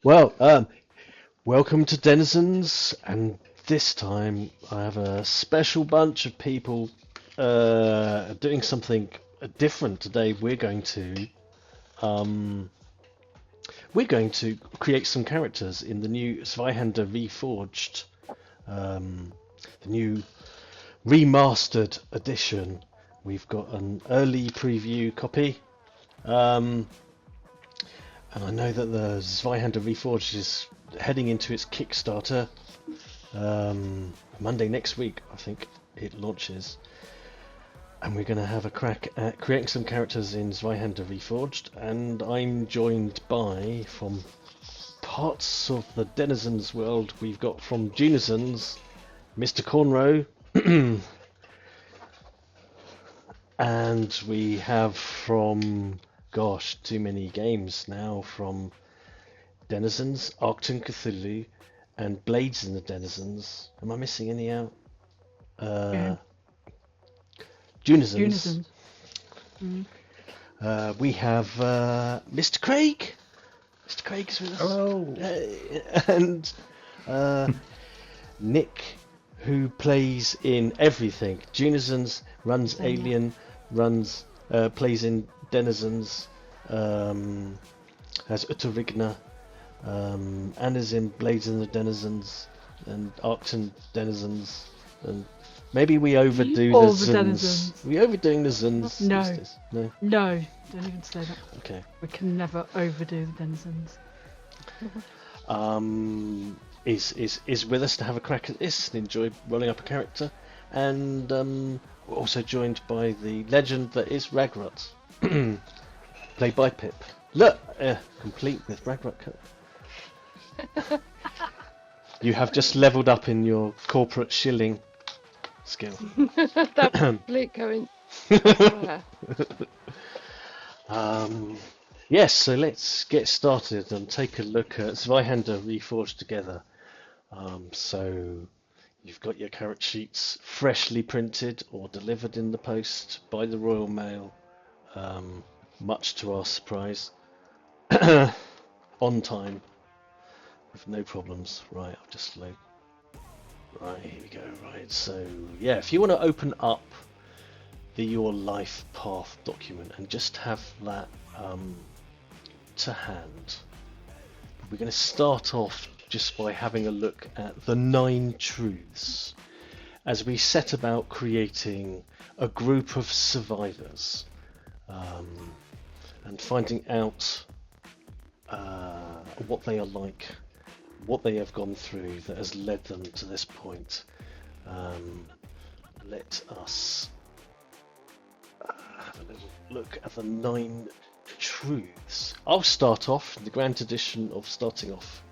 Well, welcome to Denizens, and this time I have a special bunch of people doing something different today. We're going to create some characters in the new Zweihander Reforged, the new remastered edition. We've got an early preview copy. And I know that the Zweihander Reforged is heading into its Kickstarter. Monday next week, I think it launches. And we're going to have a crack at creating some characters in Zweihander Reforged. And I'm joined by, from parts of the Denizens world, we've got from Dunizens, Mr. Cornrow. And we have from, gosh, too many games now, from Denizens, Arcton Cthulhu, and Blades in the Denizens. Am I missing any out? Yeah. Dunizens. Mm. We have Mr. Craig. Mr. Craig is with us. Hello. And Nick, who plays in everything. Dunizens, runs Alien, plays in Denizens, has Utterigna, and is in Blades in the Denizens and Arcton Denizens, and maybe we overdo All the the Zins. Denizens. We overdoing the Zins? No. No. No, don't even say that. Okay. We can never overdo the Denizens. Is with us to have a crack at this and enjoy rolling up a character, and we're also joined by the legend that is Ragrot, played by Pip. Look, complete with Ragrot coat. You have just levelled up in your corporate shilling skill. That complete going. Yes, so let's get started and take a look at Zweihander Reforged together. So you've got your character sheets freshly printed or delivered in the post by the Royal Mail, much to our surprise, on time, with no problems. Right, I'll just load. Right, here we go. Right, so yeah, if you want to open up the Your Life Path document and just have that to hand, we're going to start off just by having a look at the 9 truths as we set about creating a group of survivors, and finding out what they are like, what they have gone through that has led them to this point. Let us have a little look at the 9 truths. I'll start off in the grand tradition of starting off.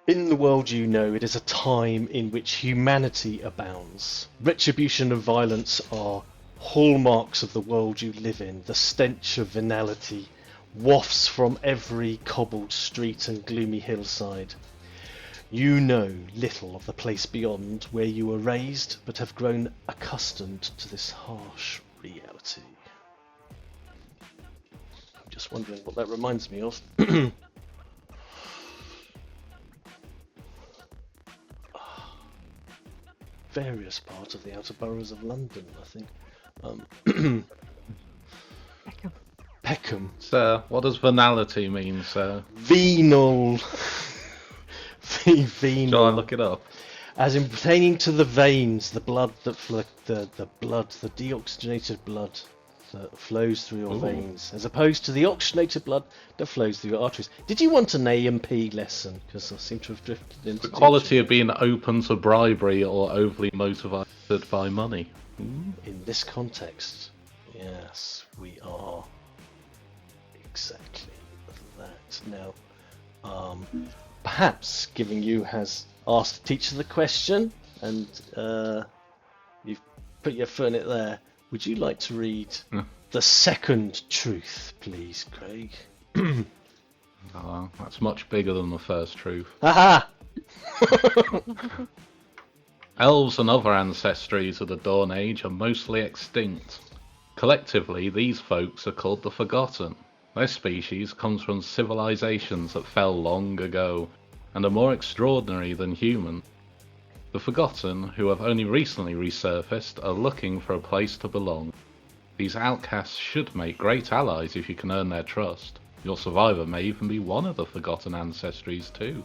In the world you know, it is a time in which humanity abounds. Retribution and violence are hallmarks of the world you live in. The stench of venality wafts from every cobbled street and gloomy hillside. You know little of the place beyond where you were raised, but have grown accustomed to this harsh reality. I'm just wondering what that reminds me of. Various parts of the outer boroughs of London, I think. Peckham. Sir, what does venality mean, sir? Venal. Venal. Shall I look it up? As in pertaining to the veins, the blood that the deoxygenated blood that flows through your veins, as opposed to the oxygenated blood that flows through your arteries. Did you want an A&P lesson? Because I seem to have drifted into The quality of being open to bribery or overly motivated by money. In this context, yes, we are exactly that. Now, perhaps giving you has asked the teacher the question, and you've put your foot in it there. Would you like to read the second truth, please, Craig? Oh, that's much bigger than the first truth. Haha! Elves and other ancestries of the Dawn Age are mostly extinct. Collectively, these folks are called the Forgotten. This species comes from civilizations that fell long ago, and are more extraordinary than human. The Forgotten, who have only recently resurfaced, are looking for a place to belong. These outcasts should make great allies if you can earn their trust. Your survivor may even be one of the Forgotten ancestries too.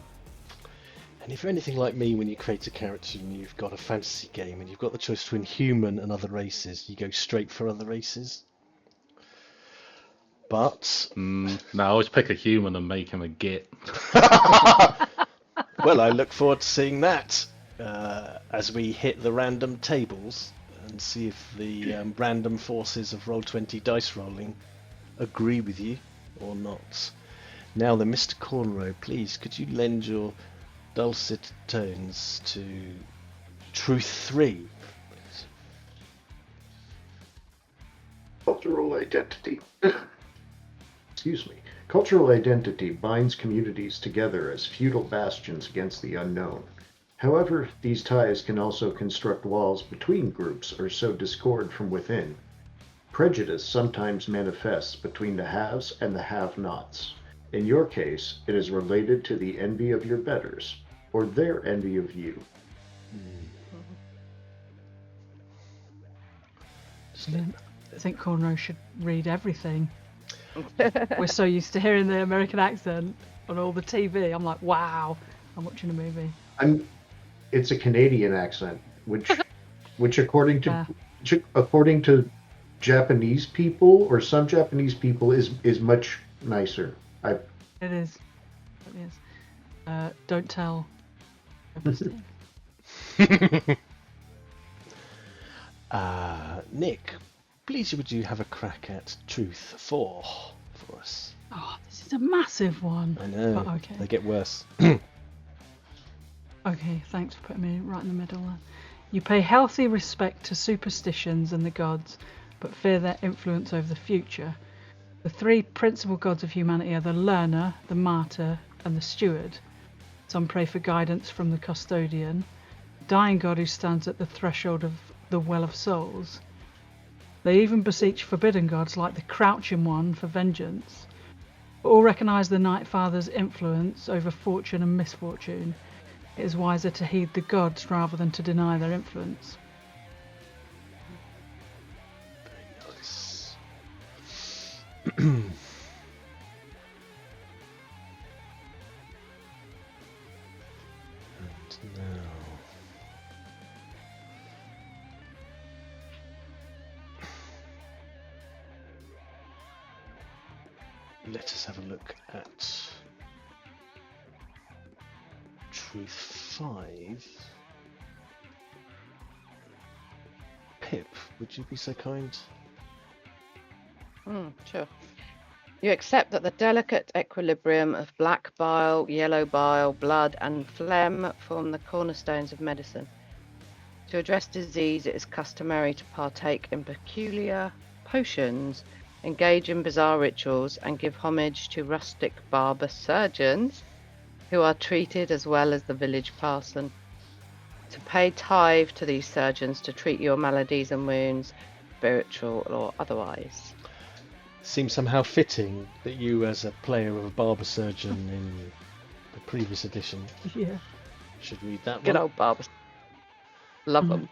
And if you're anything like me, when you create a character and you've got a fantasy game and you've got the choice between human and other races, you go straight for other races. But No, I always pick a human and make him a git. well, I look forward to seeing that as we hit the random tables and see if the random forces of Roll20 dice rolling agree with you or not. Now, then, Mr. Cornrow, please, could you lend your dulcet tones to Truth 3? Cultural identity. Excuse me. Cultural identity binds communities together as feudal bastions against the unknown. However, these ties can also construct walls between groups or sow discord from within. Prejudice sometimes manifests between the haves and the have-nots. In your case, it is related to the envy of your betters, or their envy of you. I think Cornrow should read everything. We're so used to hearing the American accent on all the TV. I'm like, wow, I'm watching a movie. It's a Canadian accent, which according to Japanese people or some Japanese people is much nicer. It is. It is. Don't tell. Nick, please would you have a crack at Truth 4 for us? Oh, this is a massive one. I know. But okay. They get worse. Okay, thanks for putting me right in the middle. You pay healthy respect to superstitions and the gods, but fear their influence over the future. The three principal gods of humanity are the learner, the martyr, and the steward. Some pray for guidance from the custodian, the dying god who stands at the threshold of the well of souls. They even beseech forbidden gods like the crouching one for vengeance. But all recognise the Night Father's influence over fortune and misfortune. It is wiser to heed the gods rather than to deny their influence. Very nice. And now, let us have a look at Truth 5. Pip, would you be so kind? Sure. You accept that the delicate equilibrium of black bile, yellow bile, blood, and phlegm form the cornerstones of medicine. To address disease, it is customary to partake in peculiar potions, engage in bizarre rituals, and give homage to rustic barber surgeons who are treated as well as the village parson. To pay tithe to these surgeons to treat your maladies and wounds, spiritual or otherwise. Seems somehow fitting that you, as a player of a barber surgeon in the previous edition, Yeah. should read that Good one. old barbers. Love them.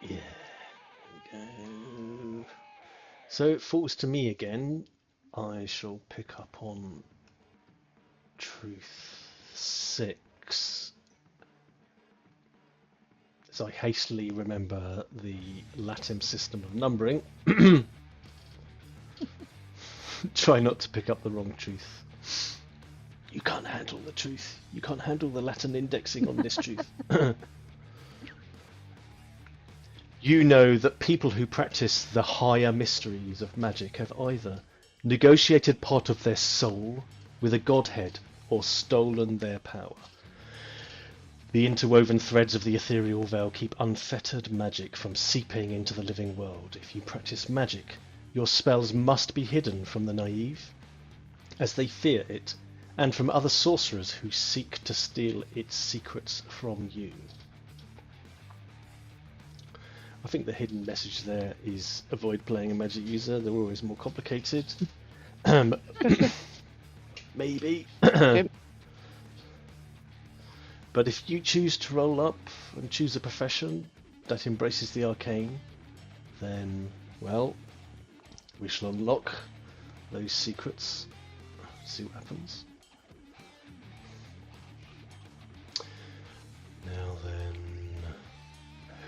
Yeah. There we go. So it falls to me again. I shall pick up on Truth 6. As I hastily remember the Latin system of numbering. Try not to pick up the wrong truth. You can't handle the truth. You can't handle the Latin indexing on this truth. You know that people who practice the higher mysteries of magic have either negotiated part of their soul with a godhead or stolen their power. The interwoven threads of the ethereal veil keep unfettered magic from seeping into the living world. If you practice magic, your spells must be hidden from the naive, as they fear it, and from other sorcerers who seek to steal its secrets from you. I think the hidden message there is avoid playing a magic user. They're always more complicated. Maybe. But if you choose to roll up and choose a profession that embraces the arcane, then, well, we shall unlock those secrets. See what happens. Now then,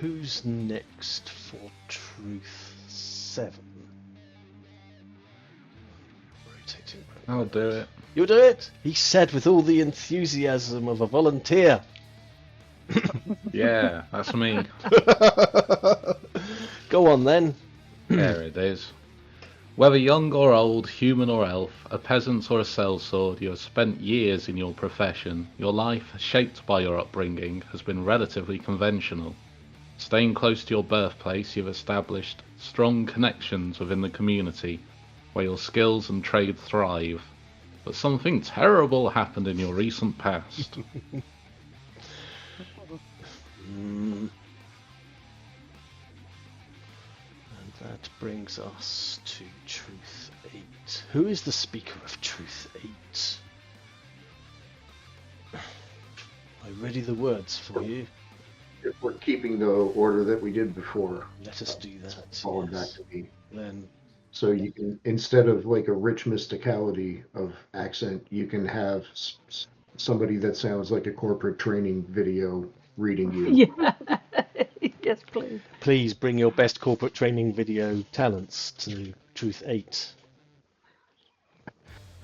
who's next for Truth 7? Rotating. I'll do it. You'll do it, he said with all the enthusiasm of a volunteer. Yeah, that's me. Go on then. There it is. Whether young or old, human or elf, a peasant or a sellsword, you have spent years in your profession. Your life, shaped by your upbringing, has been relatively conventional. Staying close to your birthplace, you've established strong connections within the community, where your skills and trade thrive. But something terrible happened in your recent past. And that brings us to Truth 8. Who is the speaker of Truth 8? I ready the words for you. If we're keeping the order that we did before, Let us do that. falling back Yes. to me. Then So you can, instead of like a rich mysticality of accent, you can have somebody that sounds like a corporate training video reading you. Yeah. Yes, please. please bring your best corporate training video talents to Truth 8.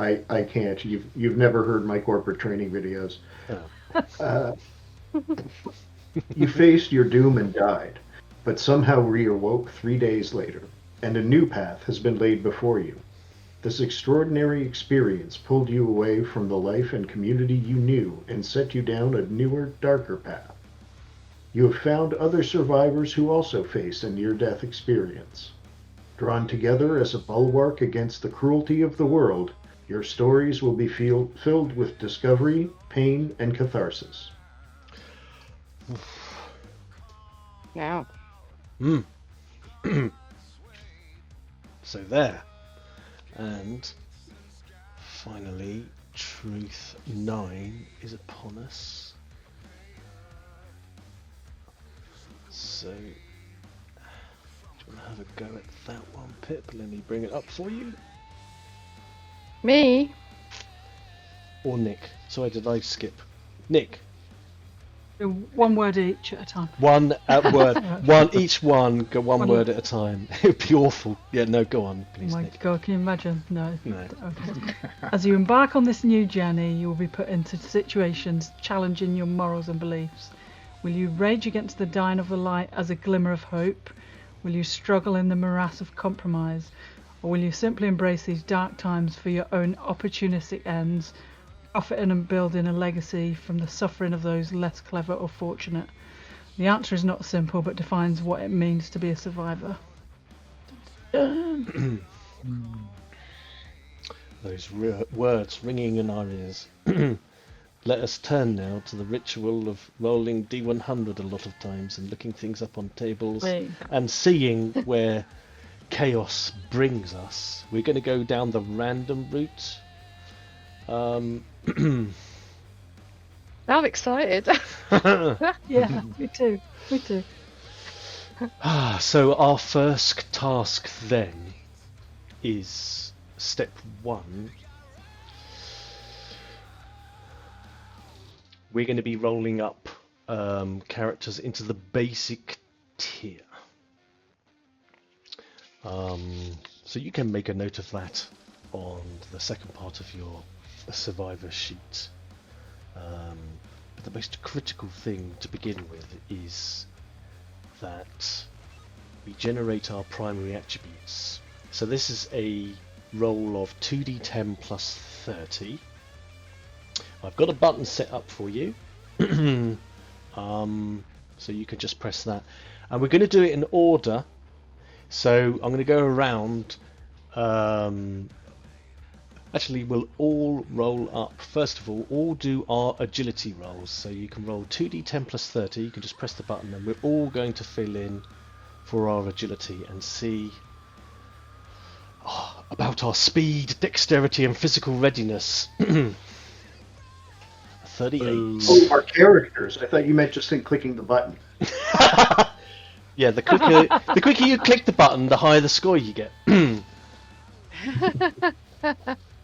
I can't. You've never heard my corporate training videos. Oh. You faced your doom and died, but somehow reawoke 3 days later, and a new path has been laid before you. This extraordinary experience pulled you away from the life and community you knew and set you down a newer, darker path. You have found other survivors who also face a near-death experience. Drawn together as a bulwark against the cruelty of the world, your stories will be filled with discovery, pain, and catharsis. Yeah. So there. And finally, Truth 9 is upon us. So, do you want to have a go at that one, Pip? Let me bring it up for you. Me? Or Nick. Sorry, did I skip? Nick. One word each at a time. One word. Each one. Go one word at a time. It would be awful. Yeah, no, go on, Oh please, my Nick. God, can you imagine? No. No. Okay. As you embark on this new journey, you will be put into situations challenging your morals and beliefs. Will you rage against the dying of the light as a glimmer of hope? Will you struggle in the morass of compromise? Or will you simply embrace these dark times for your own opportunistic ends, profiting and building a legacy from the suffering of those less clever or fortunate? The answer is not simple, but defines what it means to be a survivor. Those words ringing in our ears. Let us turn now to the ritual of rolling D100 a lot of times and looking things up on tables Wait. and seeing where chaos brings us. We're going to go down the random route. I'm excited. Yeah, me too. Me too. So our first task then is step 1. We're going to be rolling up characters into the basic tier. So you can make a note of that on the second part of your survivor sheet. But the most critical thing to begin with is that we generate our primary attributes. So this is a roll of 2d10 plus 30. I've got a button set up for you. So you can just press that. And we're going to do it in order. So I'm going to go around. Actually, we'll all roll up. First of all do our agility rolls. So you can roll 2d10 plus 30. You can just press the button and we're all going to fill in for our agility and see about our speed, dexterity, and physical readiness. 38. Oh, our characters. I thought you meant just in clicking the button. Yeah, the quicker you click the button, the higher the score you get.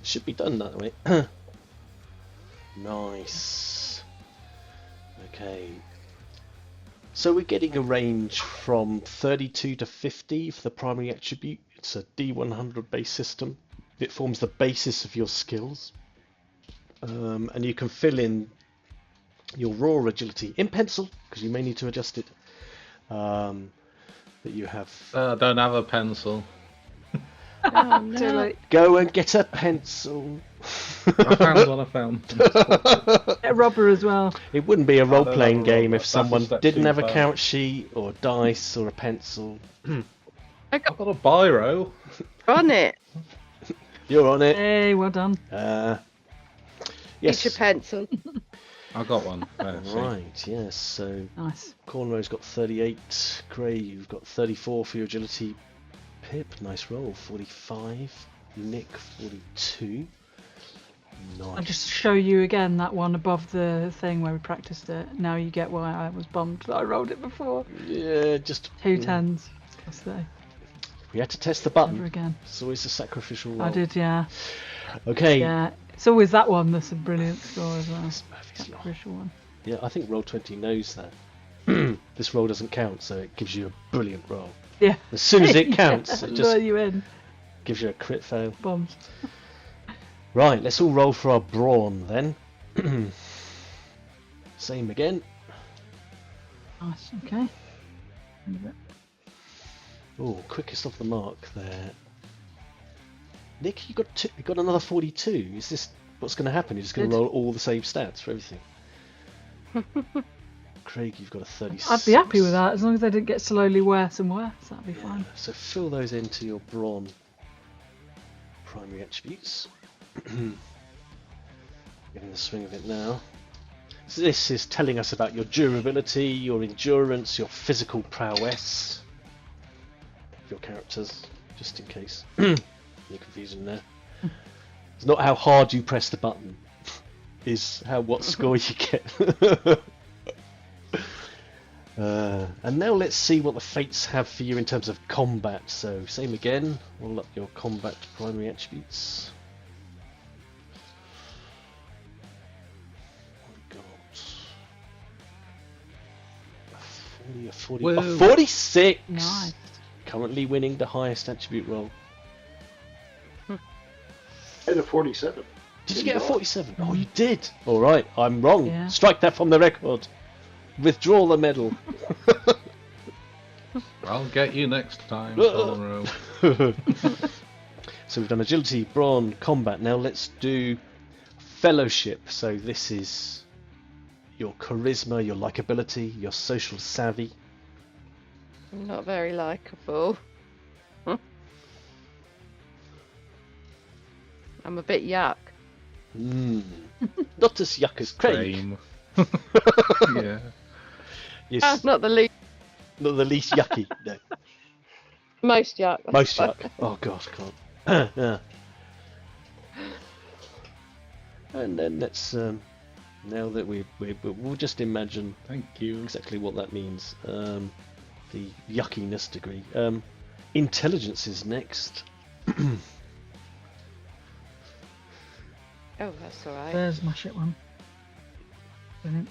Should be done that way. Nice. Okay. So we're getting a range from 32 to 50 for the primary attribute. It's a D100 base system. It forms the basis of your skills. And you can fill in your raw agility in pencil, because you may need to adjust it. That you have. I don't have a pencil. Oh, no. Too late. Go and get a pencil. I found one. I found. Get a rubber as well. It wouldn't be a role-playing have a game rubber. if That's a someone step didn't too have a far. count sheet or dice or a pencil. I got I've got a biro. on it. You're on it. Hey, well done. Yes. Get your pencil. I got one. There, see. Right, yes. So Nice. Cornrow's got 38. Gray, you've got 34 for your agility. Pip, nice roll. 45. Nick, 42. Nice. I'll just show you again that one above the thing where we practiced it. Now you get why I was bummed that I rolled it before. Yeah, just 2 tens. Plus they. we had to test the Never button. again. It's always a sacrificial roll. I did, yeah. Okay. Yeah. It's always that one that's a brilliant score as well. It's Murphy's Law. Sacrificial one. Yeah, I think Roll20 knows that. This roll doesn't count, so it gives you a brilliant roll. Yeah. As soon as it counts, Yeah, it just lure you in. gives you a crit fail. Bombs. Right, let's all roll for our brawn then. Same again. Nice. Okay. Oh, quickest off the mark there. Nick, you got another 42. Is this what's going to happen? You're just going to Good. roll all the same stats for everything. Craig, you've got a 36. I'd be happy with that as long as they didn't get slowly worse and worse. That'd be Yeah, fine. so fill those into your brawn primary attributes. Getting the swing of it now. So this is telling us about your durability, your endurance, your physical prowess of your characters, just in case you're confusing there. It's not how hard you press the button, is what score you get. And now let's see what the fates have for you in terms of combat. So same again, roll up your combat primary attributes. What have we got? A 40, a Whoa. 46! Nice. Currently winning the highest attribute roll. I had a 47. Did you get a 47? Oh, you did! Alright, I'm wrong. Yeah. Strike that from the record. Withdraw the medal. I'll get you next time, Cornrow. So we've done agility, brawn, combat. Now let's do fellowship. So this is your charisma, your likability, your social savvy. Not very likable. I'm a bit yuck. Not as yuck as Craig. Same. Yeah. Yes, Not the least. not the least yucky. No. Most yuck. Most yuck. Oh gosh, can't. Yeah. And then let's now that we'll just imagine Thank you. exactly what that means. The yuckiness degree. Intelligence is next. Oh, that's alright. There's my shit one. Brilliant.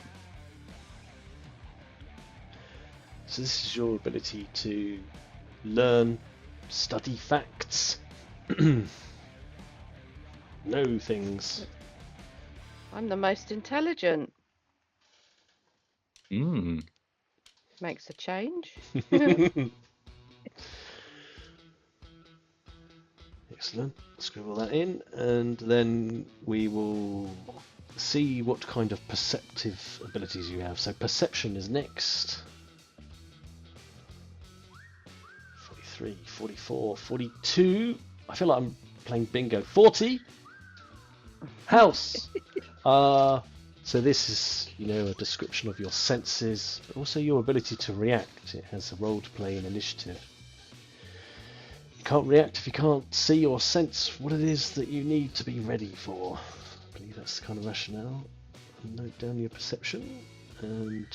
So this is your ability to learn, study facts, know things. I'm the most intelligent. Makes a change. Excellent. Scribble that in, and then we will see what kind of perceptive abilities you have. So perception is next. 43, 44, 42. I feel like I'm playing bingo. 40. House. So this is, a description of your senses, but also your ability to react. It has a role to play in initiative. You can't react if you can't see or sense what it is that you need to be ready for. I believe that's the kind of rationale. Note down your perception, and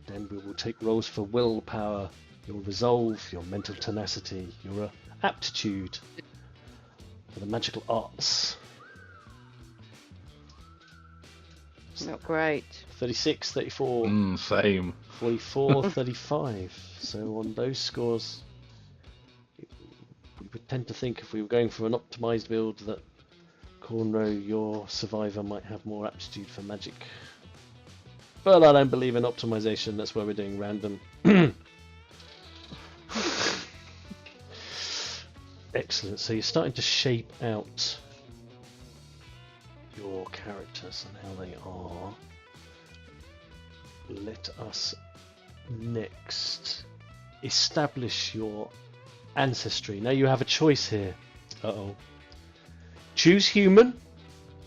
then we will take rolls for willpower, your resolve, your mental tenacity, your aptitude for the magical arts. Not great. 36, 34, Same. 44, 35. So on those scores, we would tend to think if we were going for an optimized build that Cornrow, your survivor, might have more aptitude for magic. But I don't believe in optimization, that's why we're doing random. Excellent, so you're starting to shape out your characters and how they are. Let us next establish your ancestry. Now you have a choice here. Uh-oh. Choose human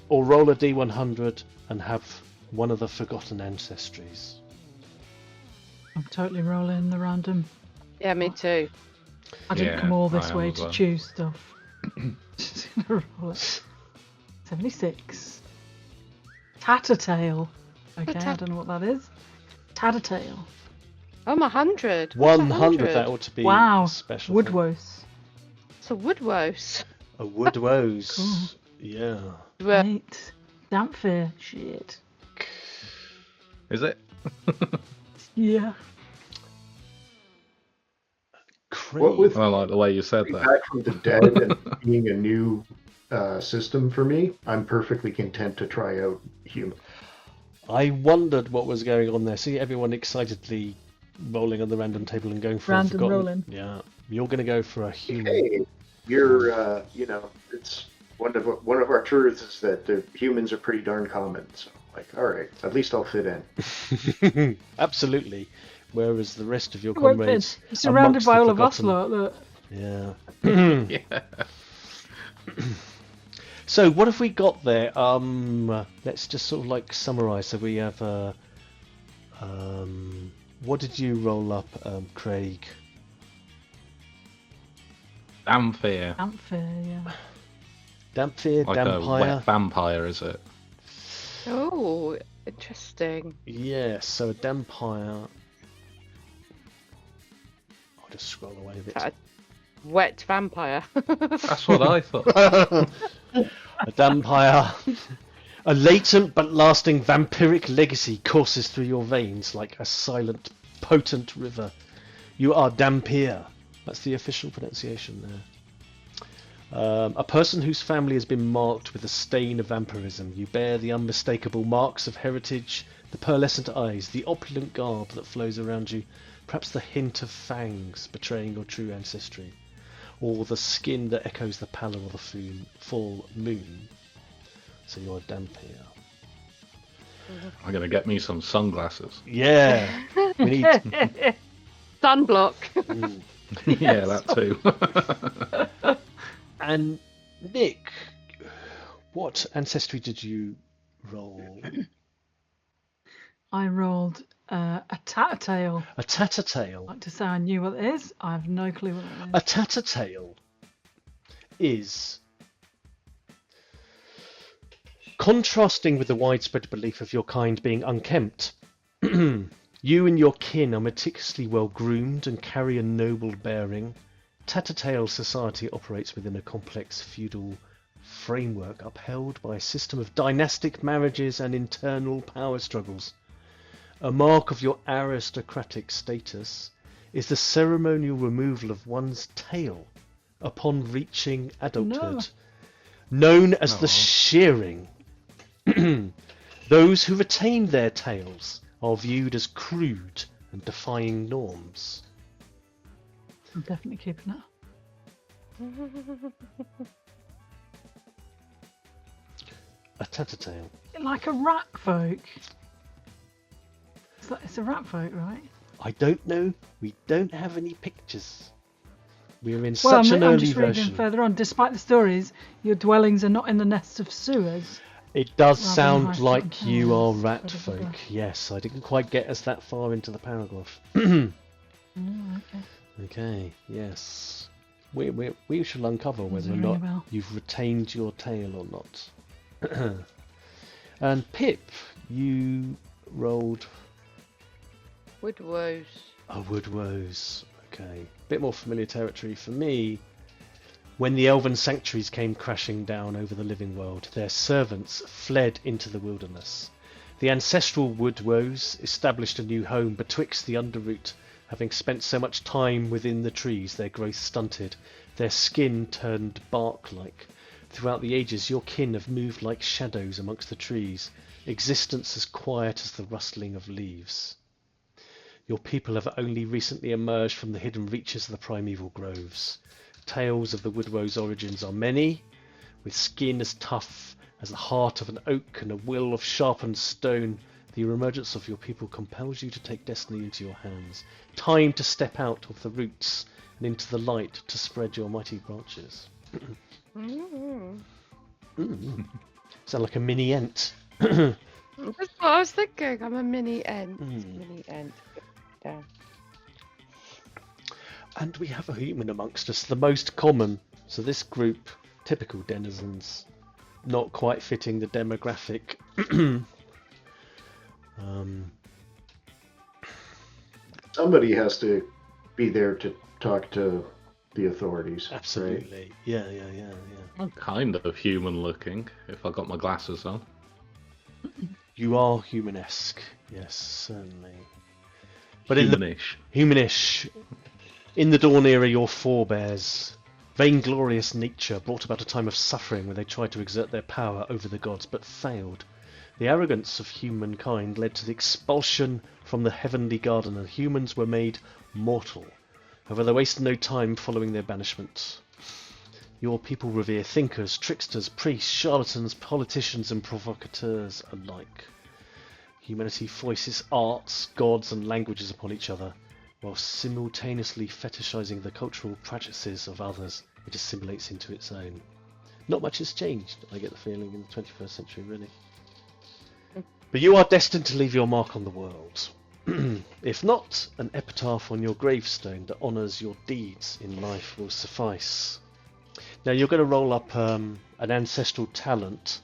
or roll a d100 and have one of the forgotten ancestries. I'm totally rolling the random. Yeah, me too. I didn't Yeah, come all I this am way as to well. choose stuff. Just gonna roll it. 76. Tattletale. Okay, I don't know what that is. Tattletale. I'm 100. 100, that ought to be Wow. a special thing. Woodwose. It's a woodwose. A woodwose. Cool. Yeah. Well, 8. Dampfear. Shit. Is it? Yeah. Craig. What with I like the way you said coming that. back from the dead and being a new system for me, I'm perfectly content to try out human. I wondered what was going on there. See everyone excitedly rolling on the random table and going for Random a forgotten. rolling. Yeah. You're going to go for a human. Hey, you're, it's one of our truths is that the humans are pretty darn common. So, like, all right, at least I'll fit in. Absolutely. Whereas the rest of your Won't fit. comrades You're surrounded amongst by the all of us, forgotten- look. Yeah. Yeah. So what have we got there? Let's just sort of like summarize. So we have what did you roll up, Craig? Dampfear. Dampfear, yeah. Dampfear, Like a Dampire. wet vampire, is it? oh, interesting. Yes, so a Dampire. I'll just scroll away a bit. A wet vampire. That's what I thought. A Dampire. A latent but lasting vampiric legacy courses through your veins like a silent, potent river. You are Dampir. That's the official pronunciation there. A person whose family has been marked with a stain of vampirism. You bear the unmistakable marks of heritage, the pearlescent eyes, the opulent garb that flows around you, perhaps the hint of fangs betraying your true ancestry, or the skin that echoes the pallor of the full moon. So you're a Dampir. I'm gonna get me some sunglasses. Yeah, we need. Sunblock. Yeah, that too. And Nick, what ancestry did you roll? I rolled a tattletale. A Tattertail. I'd like to say I knew what it is. I have no clue what it is. A Tattertail is contrasting with the widespread belief of your kind being unkempt. You and your kin are meticulously well groomed and carry a noble bearing. Tattertail society operates within a complex feudal framework upheld by a system of dynastic marriages and internal power struggles. A mark of your aristocratic status is the ceremonial removal of one's tail upon reaching adulthood, known as the shearing. Those who retain their tails are viewed as crude and defying norms. I'm definitely keeping it. A Tattertail. Like a rat folk. It's a rat folk, right? I don't know. We don't have any pictures. We're in Well, such an I'm early just reading version. further on. Despite the stories, your dwellings are not in the nests of sewers. It does Rather sound high like fountain you are towers, rat blah, blah, folk. blah. Yes, I didn't quite get us that far into the paragraph. Okay. Okay, yes. We shall uncover Does whether it or ring a not bell? you've retained your tail or not. And Pip, you rolled Wood woes. a wood rose. Okay, bit more familiar territory for me. When the elven sanctuaries came crashing down over the living world, their servants fled into the wilderness. The ancestral wood rose established a new home betwixt the underroot. Having spent so much time within the trees, their growth stunted, their skin turned bark-like. Throughout the ages, your kin have moved like shadows amongst the trees, existence as quiet as the rustling of leaves. Your people have only recently emerged from the hidden reaches of the primeval groves. Tales of the woodrose origins are many, with skin as tough as the heart of an oak and a will of sharpened stone. The emergence of your people compels you to take destiny into your hands. Time to step out of the roots and into the light to spread your mighty branches. Sound like a mini ent. That's what I was thinking. I'm a mini ant. Mini ant. Down. And we have a human amongst us, the most common. So this group, typical denizens, not quite fitting the demographic. Somebody has to be there to talk to the authorities. Right? Absolutely. Yeah. I'm kind of human looking if I got my glasses on. You are humanesque. Yes, certainly. But Humanish. humanish. In the Dawn era, your forebears, vainglorious nature, brought about a time of suffering where they tried to exert their power over the gods, but failed. The arrogance of humankind led to the expulsion from the heavenly garden, and humans were made mortal. However, they wasted no time following their banishment. Your people revere thinkers, tricksters, priests, charlatans, politicians, and provocateurs alike. Humanity foists arts, gods, and languages upon each other, while simultaneously fetishizing the cultural practices of others. It assimilates into its own. Not much has changed, I get the feeling, in the 21st century, really. But you are destined to leave your mark on the world. If not, an epitaph on your gravestone that honours your deeds in life will suffice. Now you're going to roll up an ancestral talent.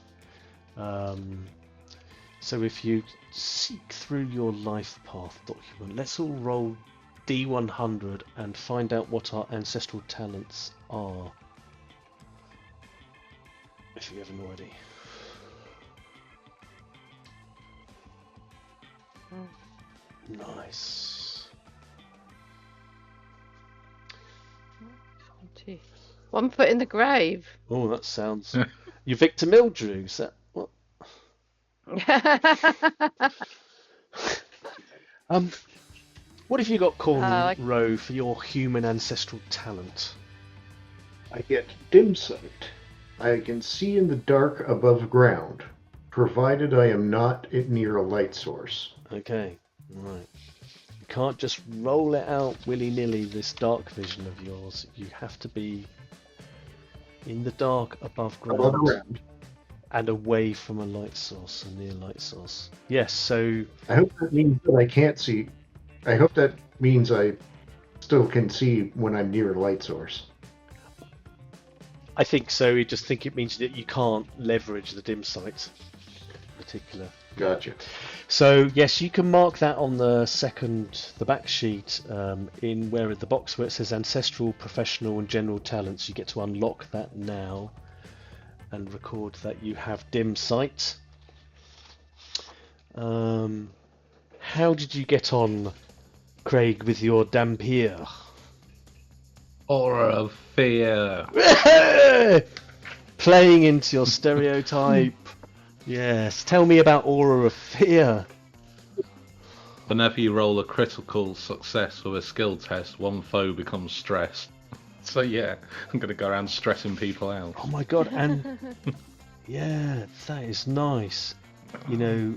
So if you seek through your life path document, let's all roll D100 and find out what our ancestral talents are. If you haven't already. Nice. 20. 1 foot in the grave. Oh, that sounds. You Victor Mildrew. Is that what? What have you got, Cornrow, for your human ancestral talent? I get dim sight. I can see in the dark above ground, provided I am not near a light source. Okay, right. You can't just roll it out willy-nilly, this dark vision of yours. You have to be in the dark above ground. And away from a light source, a near light source. Yes, so... I hope that means that I can't see. I hope that means I still can see when I'm near a light source. I think so. I just think it means that you can't leverage the dim sight in particular. Gotcha. So yes, you can mark that on the back sheet, in where the box where it says ancestral, professional, and general talents. You get to unlock that now, and record that you have dim sight. How did you get on, Craig, with your Dampier? Aura of fear. Playing into your stereotype. Yes, tell me about Aura of Fear. Whenever you roll a critical success with a skill test, one foe becomes stressed. So yeah, I'm going to go around stressing people out. Oh my god, and yeah, that is nice. You know...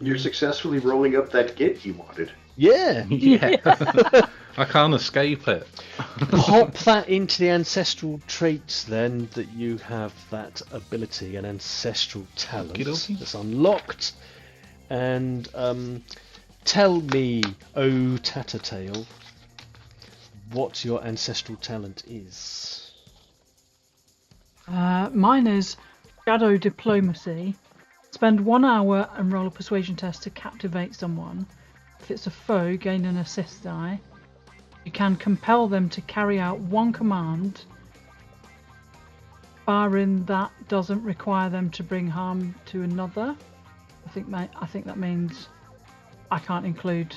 You're successfully rolling up that git you wanted. Yeah! Yeah. I can't escape it. Pop that into the ancestral traits then, that you have that ability, an ancestral talent Okey-dokey. that's unlocked. And tell me, oh Tattertail, what your ancestral talent is. Mine is Shadow Diplomacy. Spend 1 hour and roll a persuasion test to captivate someone. If it's a foe, gain an assist die. You can compel them to carry out one command, barring that doesn't require them to bring harm to another. I think that means I can't include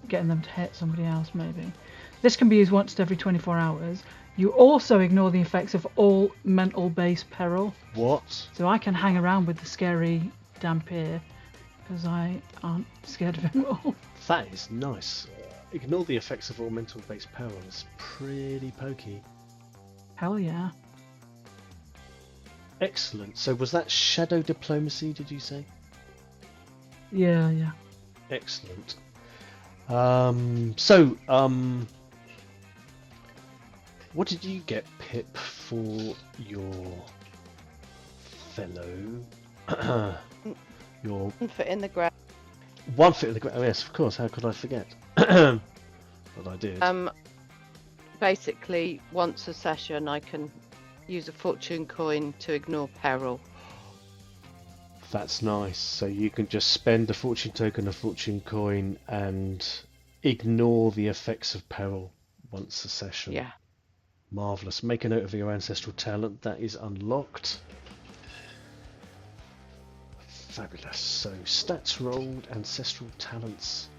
getting them to hit somebody else, maybe. This can be used once every 24 hours. You also ignore the effects of all mental-based peril. What? So I can hang around with the scary Dampier because I aren't scared of him at all. That is nice. Ignore the effects of all mental-based peril. It's pretty pokey. Hell yeah. Excellent. So was that Shadow Diplomacy, did you say? Yeah. Excellent. What did you get, Pip, for your fellow? Your 1 foot in the ground. 1 foot in the ground. Oh, yes, of course. How could I forget? But I did. Basically, once a session, I can use a fortune coin to ignore peril. That's nice. So you can just spend a fortune token, a fortune coin, and ignore the effects of peril once a session. Yeah. Marvellous. Make a note of your ancestral talent. That is unlocked. Fabulous. So stats rolled, ancestral talents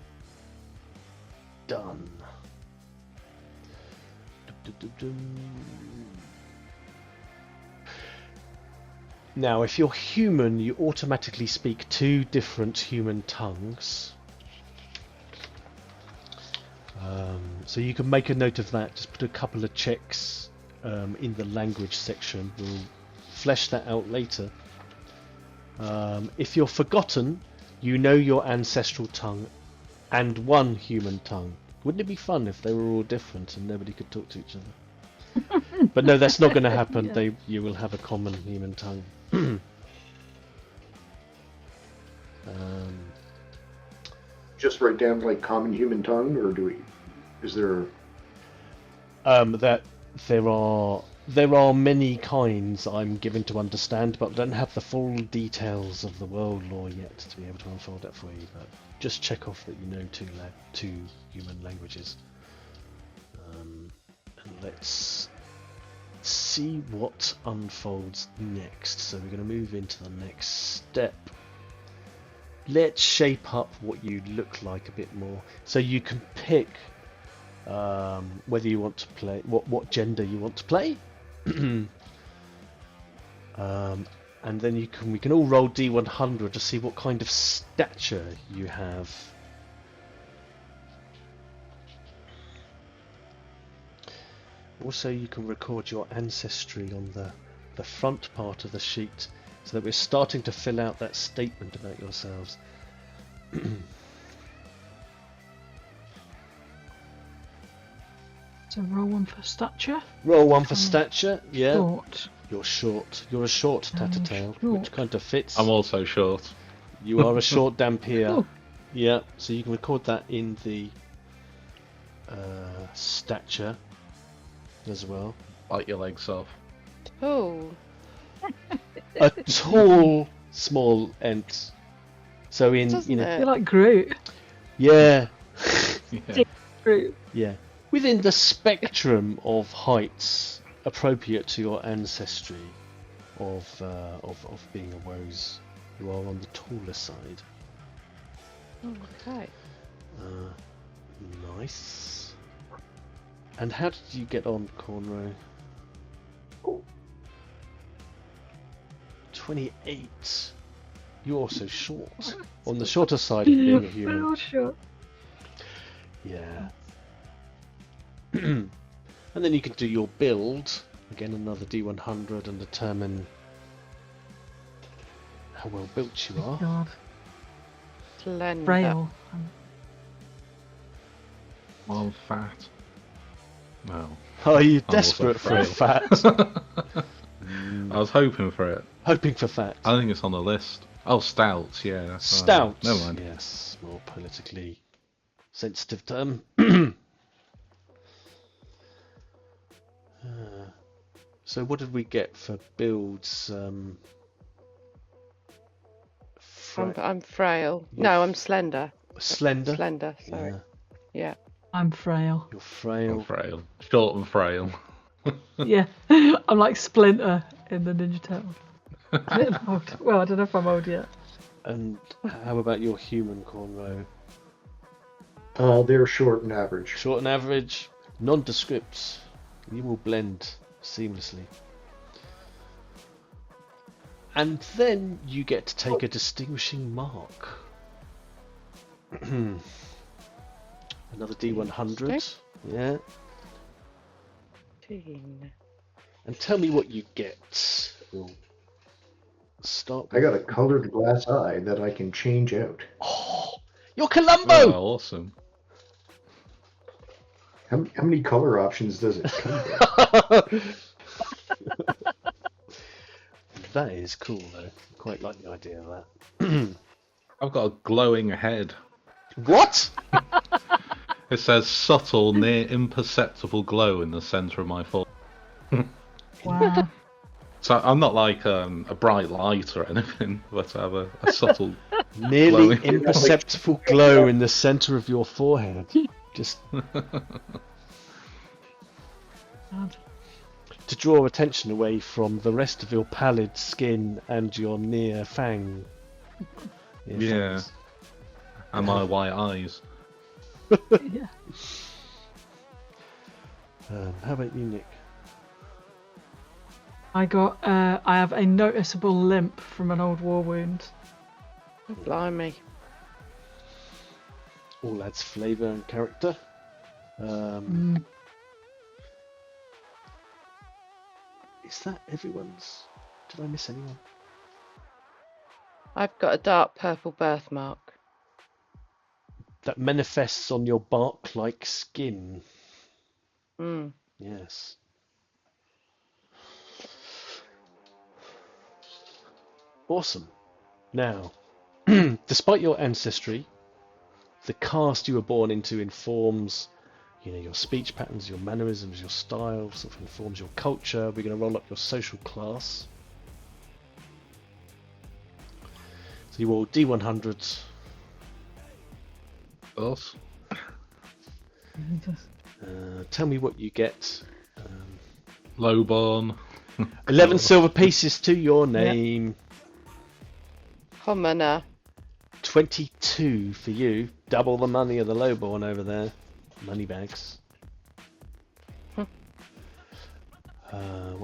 done. Now, if you're human, you automatically speak 2 different human tongues. So you can make a note of that. Just put a couple of checks in the language section. We'll flesh that out later. If you're forgotten, you know your ancestral tongue and 1 human tongue. Wouldn't it be fun if they were all different and nobody could talk to each other? But no, that's not going to happen. Yeah. You will have a common human tongue. Just write down like common human tongue, or is there? That there are many kinds, I'm given to understand, but I don't have the full details of the world lore yet to be able to unfold that for you. But just check off that you know 2 human languages. And let's see what unfolds next. So we're going to move into the next step. Let's shape up what you look like a bit more. So you can pick whether you want to play, what gender you want to play. And then we can all roll D100 to see what kind of stature you have. Also, you can record your ancestry on the front part of the sheet, so that we're starting to fill out that statement about yourselves. So roll 1 for stature. Roll 1 for stature. Yeah. Short. You're short. You're a short Tattertail, short. which kind of fits. I'm also short. You are a short Dampier. Oh. Yeah, so you can record that in the stature as well. Bite your legs off. Oh. A tall, small Ent. So Doesn't it? You're like Groot. yeah, Yeah. Groot. yeah, within the spectrum of heights appropriate to your ancestry of being a Woes, you are on the taller side. Okay. Nice. And how did you get on, Cornrow? 28. You're also short. On the shorter side of being a human. Real short. Yeah. And then you can do your build. Again, another D100 and determine how well built you are. God. Slender. Frail. I'm fat. No. Are you I'm also desperate for a frail. fat? I was hoping for it. Hoping for fat. I think it's on the list. Oh, stouts, yeah. Stout. Never mind. Yes, more politically sensitive term. So what did we get for builds? I'm frail. No, I'm slender. Slender. Slender, sorry. Yeah. I'm frail. You're frail. I'm frail. Short and frail. Yeah, I'm like Splinter in the Ninja Turtles. A bit old. Well, I don't know if I'm old yet. And how about your human, Cornrow? They're short and average. Short and average, nondescript. You will blend seamlessly. And then you get to take a distinguishing mark. Another D100. Yeah. 15. And tell me what you get. We'll start I got a colored glass eye that I can change out. Oh, you're Columbo! Oh, awesome. How many color options does it come with? That is cool, though. Quite like the idea of that. I've got a glowing head. What? It says subtle, near imperceptible glow in the centre of my forehead. Wow. So I'm not like a bright light or anything, but I have a subtle, Nearly glowing. imperceptible glow in the centre of your forehead. Just God. to draw attention away from the rest of your pallid skin and your near fang. Yeah. fangs. And my white eyes. Yeah. How about you, Nick? I have a noticeable limp from an old war wound. Blimey. All adds flavour and character. Is that everyone's? Did I miss anyone? I've got a dark purple birthmark. That manifests on your bark-like skin. Mm. Yes. Awesome. Now, despite your ancestry, the caste you were born into informs, your speech patterns, your mannerisms, your style, sort of informs your culture. We're going to roll up your social class. So you roll D100s. Us? Tell me what you get. Lowborn. 11 silver pieces to your name. Commoner. 22 for you. Double the money of the lowborn over there. Money bags. What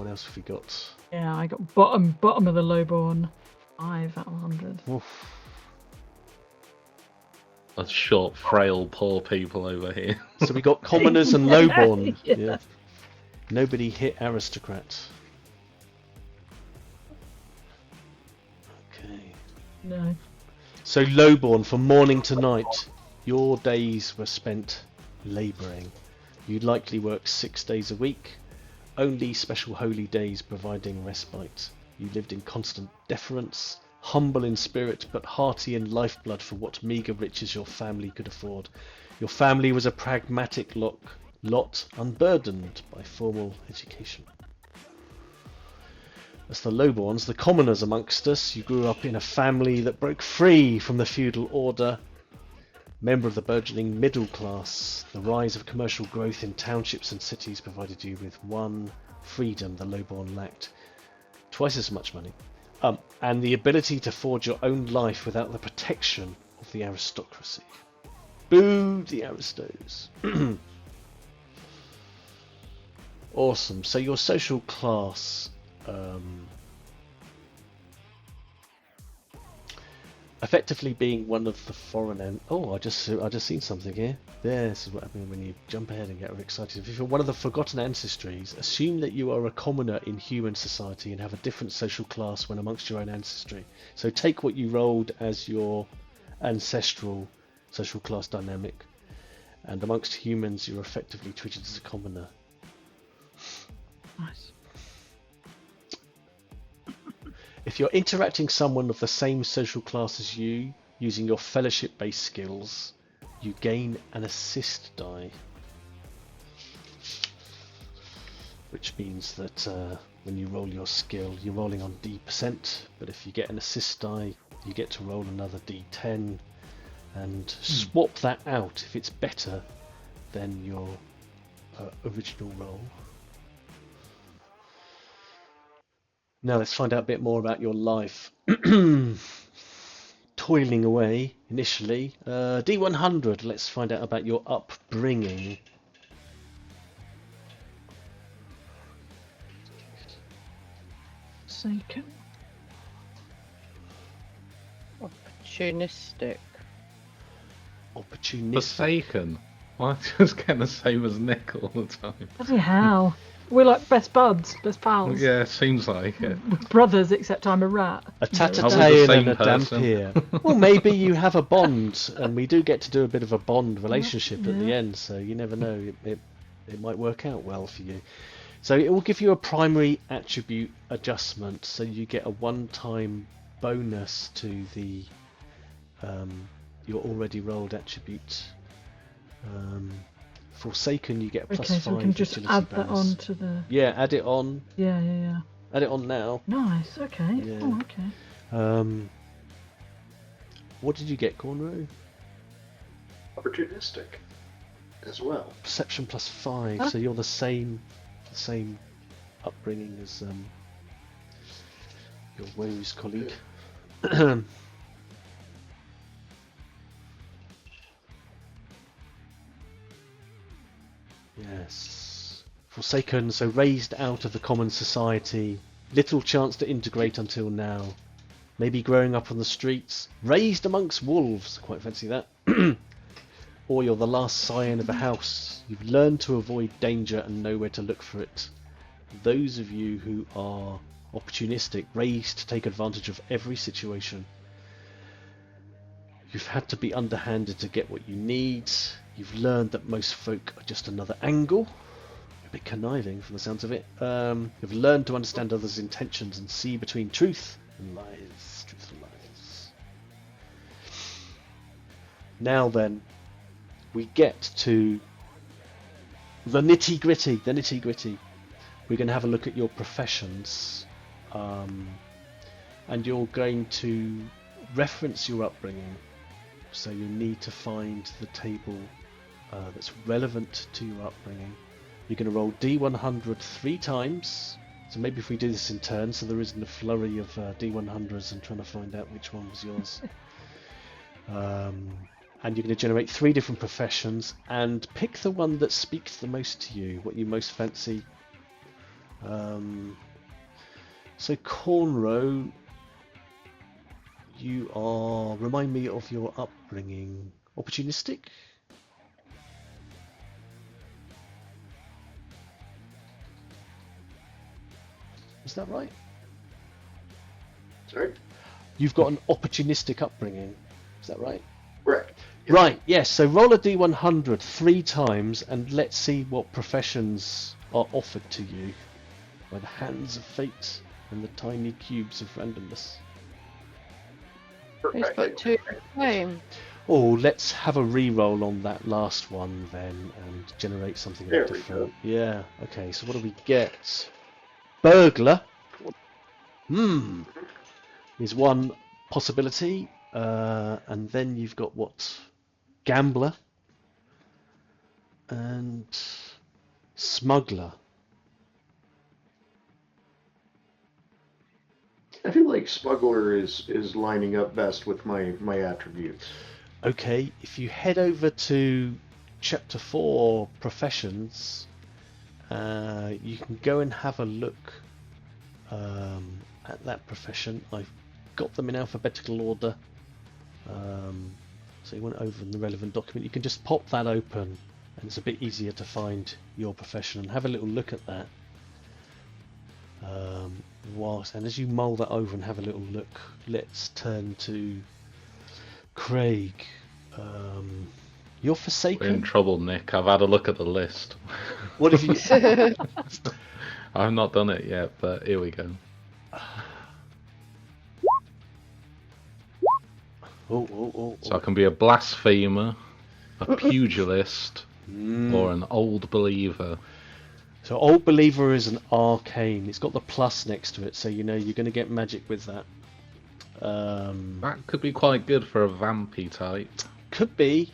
else have we got? Yeah, I got bottom of the lowborn. 5 out of 100. Oof. A short, frail, poor people over here. So we got commoners and lowborn. Yeah. Yeah. Nobody hit aristocrat. Okay. No. So lowborn, from morning to night, your days were spent labouring. You'd likely work 6 days a week, only special holy days providing respite. You lived in constant deference, humble in spirit but hearty in lifeblood for what meagre riches your family could afford. Your family was a pragmatic lot unburdened by formal education. As the lowborns, the commoners amongst us, you grew up in a family that broke free from the feudal order. Member of the burgeoning middle class, the rise of commercial growth in townships and cities provided you with one freedom the lowborn lacked. Twice as much money. And the ability to forge your own life without the protection of the aristocracy. Boo the aristos. Awesome. So your social class, effectively being one of the foreign I just seen something here. This is what happens when you jump ahead and get excited. If you're one of the forgotten ancestries, assume that you are a commoner in human society and have a different social class when amongst your own ancestry. So take what you rolled as your ancestral social class dynamic and amongst humans you're effectively treated as a commoner. Nice. If you're interacting someone of the same social class as you, using your fellowship-based skills, you gain an assist die. Which means that when you roll your skill, you're rolling on D%, but if you get an assist die, you get to roll another D10 and swap that out if it's better than your original roll. Now let's find out a bit more about your life. Toiling away initially. D100, let's find out about your upbringing. Forsaken. Opportunistic. Opportunistic. Forsaken. Why just getting the same as Nick all the time? Bloody hell. We're like best buds, best pals. Yeah, seems like it. We're brothers, except I'm a rat. A You know, Are we the tattletale same and a person? dampier. Well, maybe you have a bond, and we do get to do a bit of a bond relationship at the Yeah. end, so you never know. It might work out well for you. So it will give you a primary attribute adjustment, so you get a one-time bonus to the your already rolled attribute. Forsaken, you get a plus Okay, so 5 we can just agility add that bonus. on to the... Yeah, add it on. Yeah. Add it on now. Nice, okay. Yeah. Oh, okay. What did you get, Cornrow? Opportunistic as well. Perception plus 5, so you're the same upbringing as your woes colleague. Yes. Forsaken, so raised out of the common society, little chance to integrate until now. Maybe growing up on the streets, raised amongst wolves, quite fancy that. Or you're the last scion of a house. You've learned to avoid danger and know where to look for it. Those of you who are opportunistic, raised to take advantage of every situation. You've had to be underhanded to get what you need. You've learned that most folk are just another angle. A bit conniving from the sounds of it. You've learned to understand others' intentions and see between truth and lies. Truth and lies. Now then, we get to the nitty gritty. We're going to have a look at your professions, and you're going to reference your upbringing. So you need to find the table that's relevant to your upbringing. You're going to roll D100 3 times. So maybe if we do this in turn, so there isn't a flurry of D100s and trying to find out which one was yours. And you're going to generate 3 different professions and pick the one that speaks the most to you, what you most fancy. So Cornrow, you are, remind me of your upbringing. Opportunistic? Is that right? Sorry? You've got an opportunistic upbringing. Is that right? Correct. Yes. Right, yes. So roll a D100 3 times and let's see what professions are offered to you by the hands of fate and the tiny cubes of randomness. Who's got 2 same? Oh, let's have a re-roll on that last one then and generate something There we different. go. Yeah, okay, so what do we get? Burglar. Is one possibility. And then you've got what? Gambler. And smuggler. I feel like smuggler is lining up best with my attributes. Okay, if you head over to chapter 4 professions, you can go and have a look at that profession. I've got them in alphabetical order, so you went over in the relevant document. You can just pop that open and it's a bit easier to find your profession and have a little look at that. And as you mull that over and have a little look, let's turn to Craig. You're We're in Forsaken? trouble, Nick. I've had a look at the list. What have you... I've not done it yet, but here we go. Oh. So I can be a blasphemer, a pugilist, Mm. or an old believer. So Old Believer is an arcane. It's got the plus next to it, so you know you're going to get magic with that. That could be quite good for a vampy type. Could be.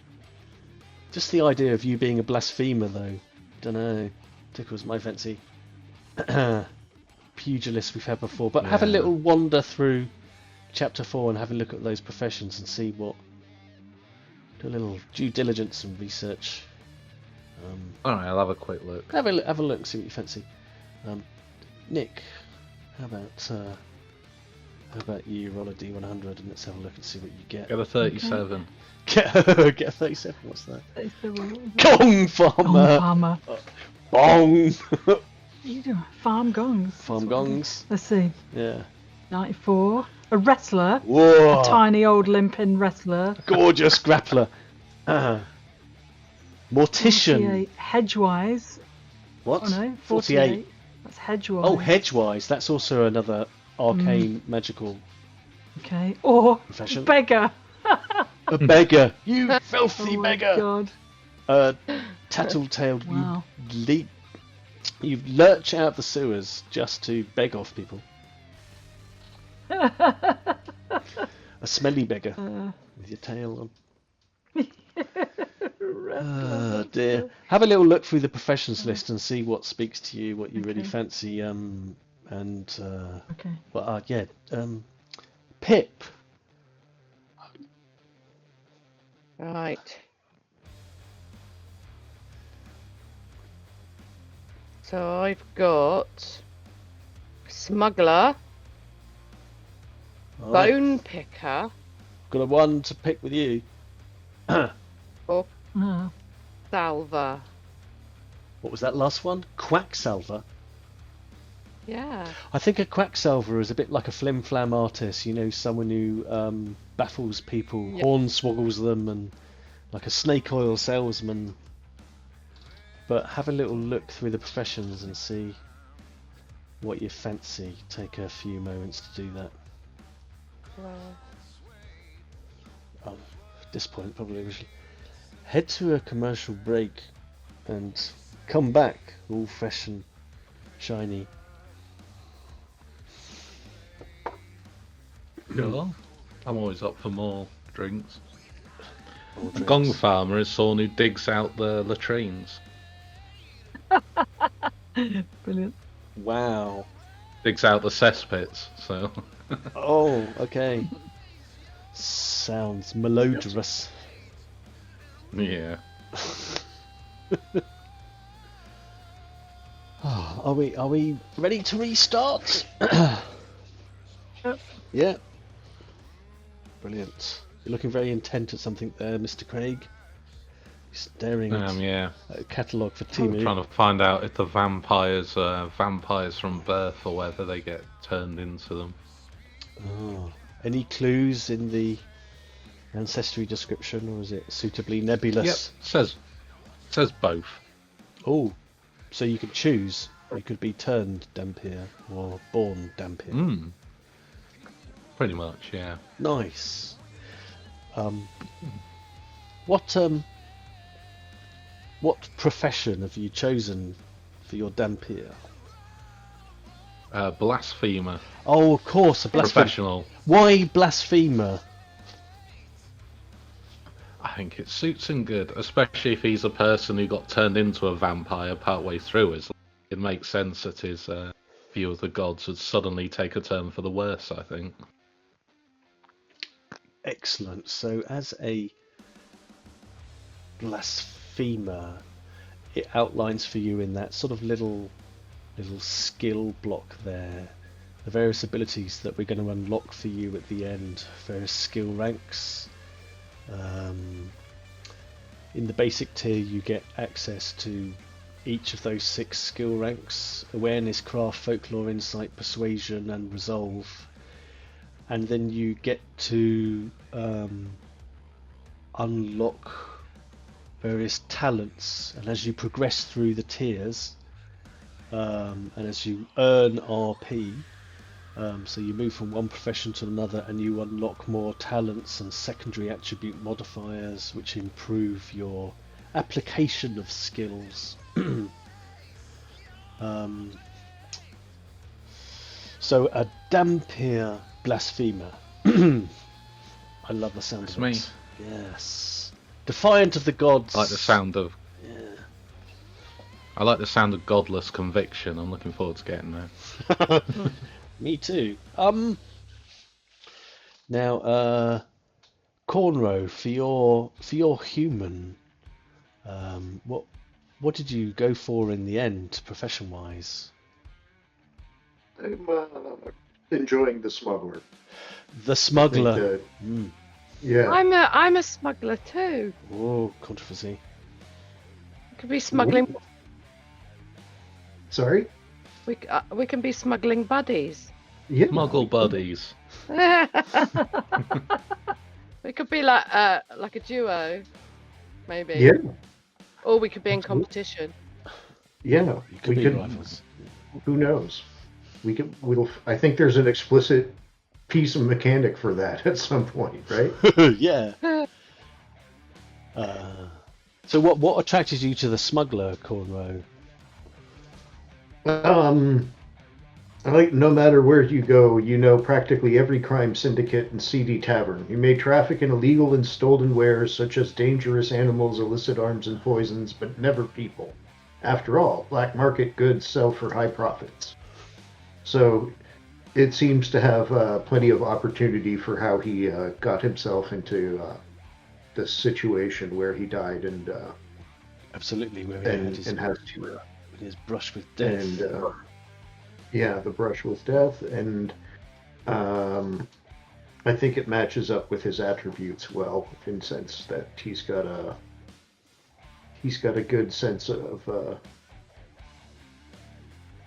Just the idea of you being a blasphemer, though. Don't know. Tickles my fancy. Pugilist we've had before, but have a Yeah. little wander through chapter 4 and have a look at those professions and see what. Do a little due diligence and research. Alright, I'll have a quick look. Have a look, see what you fancy. Nick, how about you roll a d100 and let's have a look and see what you get. Get a 37. Get a 37. What's that? It's the wrong- Gong farmer. Farmer. Bong. What are you doing? Farm gongs. Farm gongs. Let's see. Yeah. 94. A wrestler. Whoa. A tiny old limping wrestler. Gorgeous grappler. Mortician. 48. Hedgewise. What? Oh no, 48. That's hedgewise. Oh, hedgewise. That's also another arcane magical Okay. Or profession. beggar. A beggar. You filthy Oh my beggar. God. Tattletale. Wow. You lurch out of the sewers just to beg off people. A smelly beggar with your tail on. Oh dear. Have a little look through the professions list and see what speaks to you, what you really Okay. fancy. Okay. Well, Pip. Right. So I've got smuggler, All right. bone picker, Got a one to pick with you. or Ah. salver. What was that last one? Quacksalver. Yeah. I think a quacksalver is a bit like a flim-flam artist, you know, someone who baffles people, Yeah. hornswoggles them, and like a snake oil salesman. But have a little look through the professions and see what you fancy. Take a few moments to do that. Well, At this point, probably we should head to a commercial break and come back all fresh and shiny. Sure. I'm always up for more drinks. All A drinks. gong farmer is someone who digs out the latrines. Brilliant. Wow. Digs out the cesspits, so... Oh, okay. Sounds malodorous. yeah. Are we ready to restart? Yep. Yeah. Brilliant. You're looking very intent at something there, Mr. Craig. You're staring Yeah. at a catalogue for I'm Timu. trying to find out if the vampires are vampires from birth or whether they get turned into them. Oh. Any clues in the ancestry description, or is it suitably nebulous? Yep. Says both. Oh, so you could choose. You could be turned Dampier or born Dampier. Pretty much, yeah. Nice. What profession have you chosen for your Dampier? Blasphemer. Oh, of course, a blasphemer. Professional. Why blasphemer? I think it suits him good, especially if he's a person who got turned into a vampire partway through. It makes sense that his view of the gods would suddenly take a turn for the worse, I think. Excellent. So, as a blasphemer, it outlines for you in that sort of little skill block there the various abilities that we're going to unlock for you at the end, various skill ranks. In the basic tier you get access to each of those 6 skill ranks: awareness, craft, folklore, insight, persuasion and resolve. And then you get to unlock various talents, and as you progress through the tiers, and as you earn RP, so you move from one profession to another, and you unlock more talents and secondary attribute modifiers, which improve your application of skills. So a Dampier Blasphemer. I love the sound of me. it. Yes. Defiant of the gods. I like the sound of. Yeah. I like the sound of godless conviction. I'm looking forward to getting there. Me too. Now, Cornrow, for your human, what did you go for in the end, profession wise? I'm enjoying the smuggler. The smuggler. I think, yeah. I'm a smuggler too. Oh, controversy. Could be smuggling. Sorry? We can be smuggling buddies. Yeah. Muggle buddies. We could be like a duo, maybe. Yeah. Or we could be in competition. Yeah. You could be rivals. Who knows? I think there's an explicit piece of mechanic for that at some point, right? Yeah. So what attracted you to the smuggler, Cornrow? Like no matter where you go, you know practically every crime syndicate and seedy tavern. You may traffic in illegal and stolen wares such as dangerous animals, illicit arms, and poisons, but never people. After all, black market goods sell for high profits. So it seems to have plenty of opportunity for how he got himself into this situation where he died and Absolutely, where he had his, has to with his brush with death. and yeah, the brush with death, and I think it matches up with his attributes well, in sense that he's got a good sense of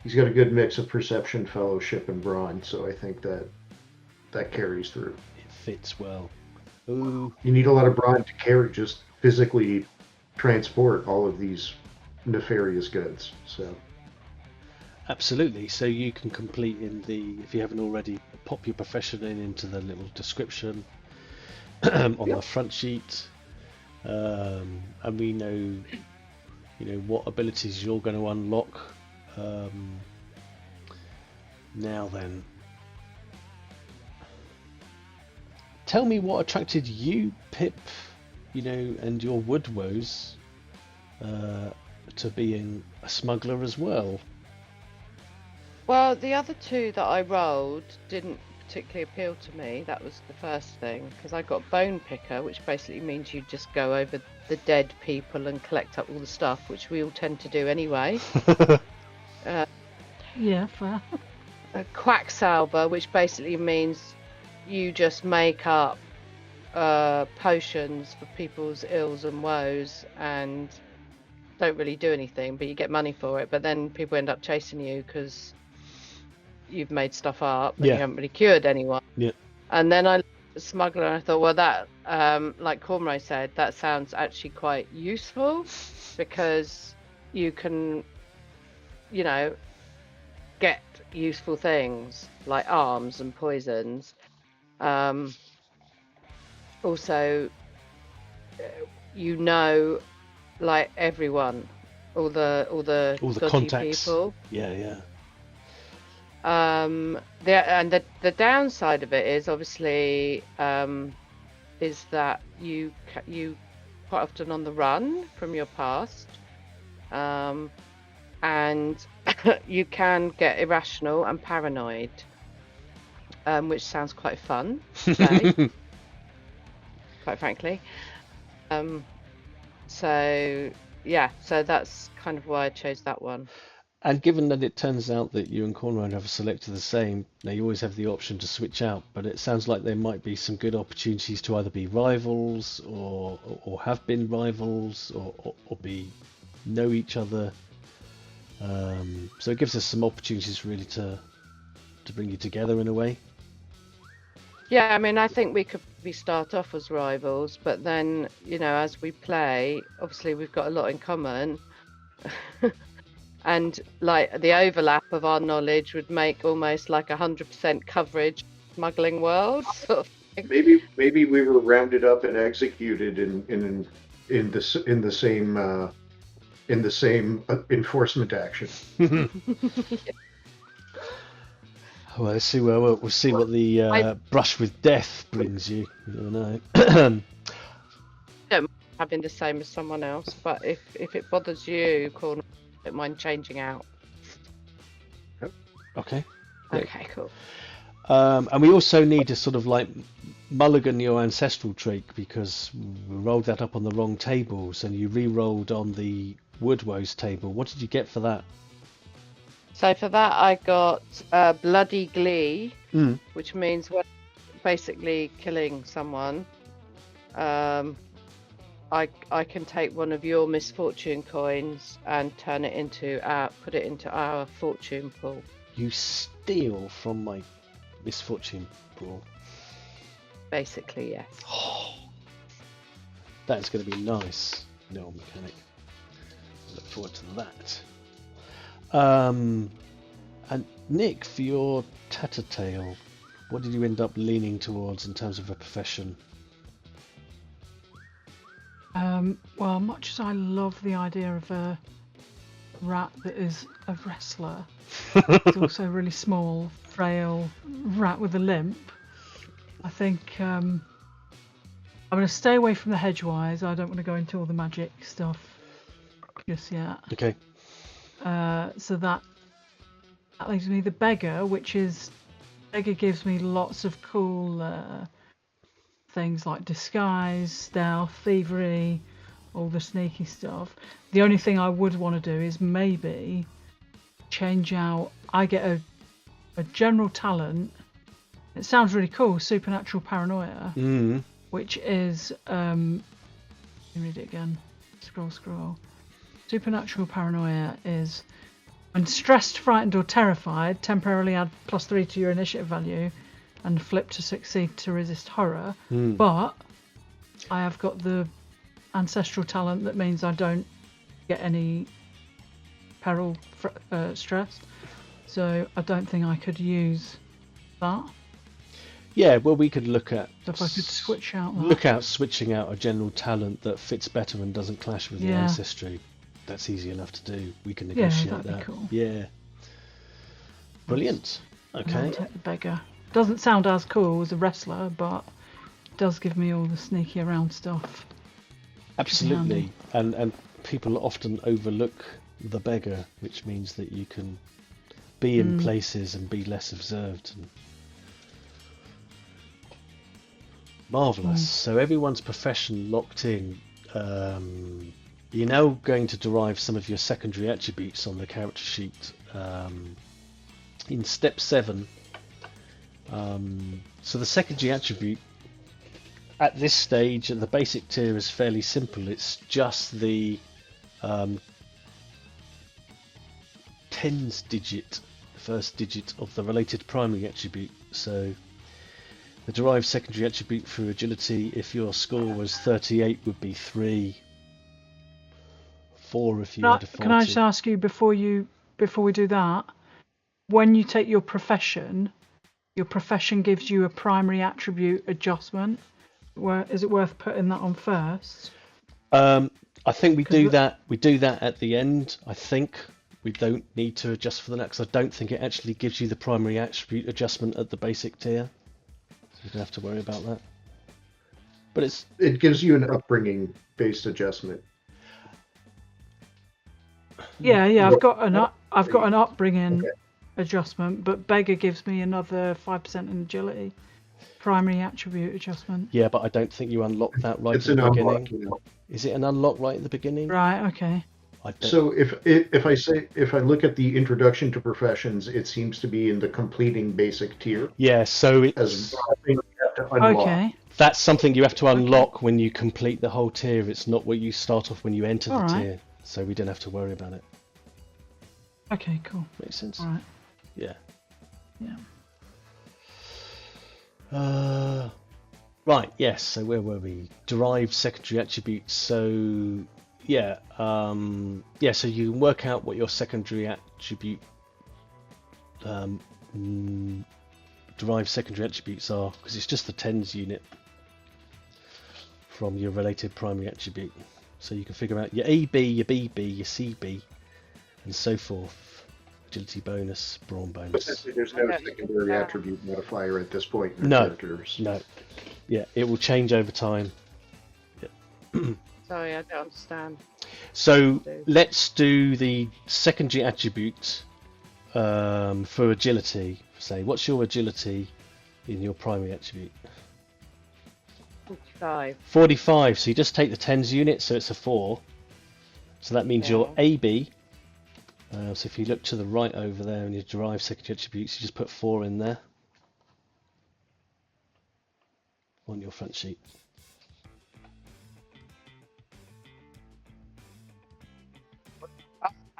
he's got a good mix of perception, fellowship, and brawn. So I think that carries through. It fits well. Ooh. You need a lot of brawn to carry, just physically transport all of these nefarious goods. So. Absolutely. So you can complete if you haven't already, pop your profession into the little description on the front sheet, and we know, what abilities you're going to unlock. Now then, tell me what attracted you, Pip, and your wood woes, to being a smuggler as well. Well, the other two that I rolled didn't particularly appeal to me. That was the first thing, because I got Bone Picker, which basically means you just go over the dead people and collect up all the stuff, which we all tend to do anyway. Yeah, fair. A Quacksalver, which basically means you just make up potions for people's ills and woes and don't really do anything, but you get money for it. But then people end up chasing you because you've made stuff up and you haven't really cured anyone. Yeah. And then I looked at the smuggler and I thought, well, that, like Cornrow said, that sounds actually quite useful because you can, get useful things like arms and poisons. Also, like everyone, all the contacts. people. Yeah. The downside of it is obviously is that you quite often on the run from your past, and you can get irrational and paranoid, which sounds quite fun to say, quite frankly. So that's kind of why I chose that one. And given that it turns out that you and Cornrow have selected the same, now you always have the option to switch out, but it sounds like there might be some good opportunities to either be rivals or have been rivals or know each other. So it gives us some opportunities really to bring you together in a way. Yeah, I mean, I think we could we start off as rivals, but then, as we play, obviously we've got a lot in common. And like the overlap of our knowledge would make almost like 100% coverage smuggling world. Sort of thing. Maybe we were rounded up and executed in the same enforcement action. Well, let's see we'll see what the brush with death brings you. You never know. Having the same as someone else, but if it bothers you, Cornrow, I don't mind changing out. Okay. Okay, cool. And we also need to sort of like mulligan your ancestral trait because we rolled that up on the wrong tables and you re-rolled on the Woodwoes table. What did you get for that? So for that, I got Bloody Glee, which means when basically killing someone, I can take one of your misfortune coins and put it into our fortune pool. You steal from my misfortune pool. Basically, yes. That's going to be nice, no mechanic. Look forward to that. And Nick, for your Tattertail, what did you end up leaning towards in terms of a profession? Well, much as I love the idea of a rat that is a wrestler, it's also a really small, frail rat with a limp. I think I'm going to stay away from the hedgewise. I don't want to go into all the magic stuff just yet. Okay. So that leaves me the beggar, beggar gives me lots of cool things like disguise, stealth, thievery, all the sneaky stuff. The only thing I would want to do is maybe change out. I get a general talent. It sounds really cool, supernatural paranoia, which is let me read it again. Scroll. Supernatural paranoia is when stressed, frightened, or terrified, temporarily add +3 to your initiative value and flip to succeed to resist horror. But I have got the ancestral talent that means I don't get any peril stressed. So I don't think I could use that. Yeah, well, we could look at If I could switch out that. look at switching out a general talent that fits better and doesn't clash with the ancestry. That's easy enough to do. We can negotiate that'd that. be cool. Yeah. Brilliant. Okay. I'll take the beggar. Doesn't sound as cool as a wrestler, but does give me all the sneaky around stuff. Absolutely. And people often overlook the beggar, which means that you can be in places and be less observed. And marvellous. So everyone's profession locked in. You're now going to derive some of your secondary attributes on the character sheet in step 7. So the secondary attribute at this stage at the basic tier is fairly simple. It's just the tens digit, the first digit of the related primary attribute. So the derived secondary attribute for agility, if your score was 38, would be 3. 4 if you had a 40. Can I just ask you before we do that, when you take your profession gives you a primary attribute adjustment. Is it worth putting that on first? I think we do that. We do that at the end. I think we don't need to adjust for the next. I don't think it actually gives you the primary attribute adjustment at the basic tier, so you don't have to worry about that. But it gives you an upbringing based adjustment. Yeah. I've got an upbringing adjustment, but beggar gives me another 5% in agility. Primary attribute adjustment. Yeah, but I don't think you unlock that right at the beginning. Is it an unlock right at the beginning? Right. Okay. So if I look at the introduction to professions, it seems to be in the completing basic tier. Yeah. So As you have to unlock. Okay. That's something you have to unlock when you complete the whole tier. It's not what you start off when you enter the tier. So we don't have to worry about it. Okay. Cool. Makes sense. All right. Yeah. Yeah. Right, yes, so where were we? Derived secondary attributes. So yeah, so you can work out what your secondary attribute derived secondary attributes are, because it's just the tens unit from your related primary attribute. So you can figure out your AB, your BB, your CB, and so forth. Agility bonus, brawn bonus. Essentially, there's no secondary attribute modifier at this point in the No, characters. no. Yeah, it will change over time. Sorry, I don't understand. So let's do the secondary attribute for agility. Say, what's your agility in your primary attribute? 45. 45. So you just take the tens unit, so it's a 4. So that means your AB. So if you look to the right over there in your derived secondary attributes, you just put 4 in there on your front sheet.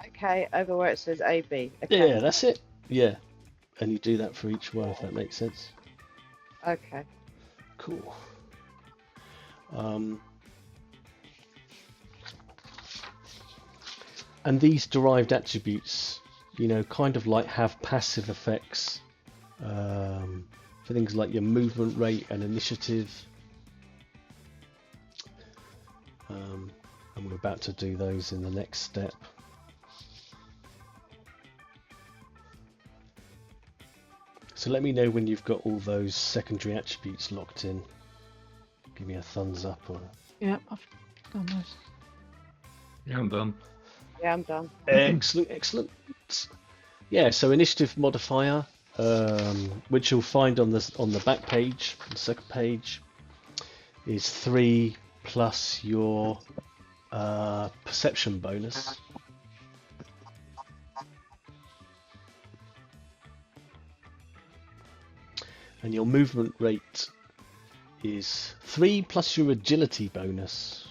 Okay, over where it says AB. Okay. Yeah, that's it. Yeah. And you do that for each one, if that makes sense. Okay. Cool. And these derived attributes, kind of like have passive effects for things like your movement rate and initiative. And we're about to do those in the next step. So let me know when you've got all those secondary attributes locked in. Give me a thumbs up or... Yep, I've done those. Yeah, I'm done. Yeah, I'm done. Excellent, excellent. Yeah, so initiative modifier, which you'll find on the back page, the second page, is 3 plus your perception bonus. And your movement rate is 3 plus your agility bonus.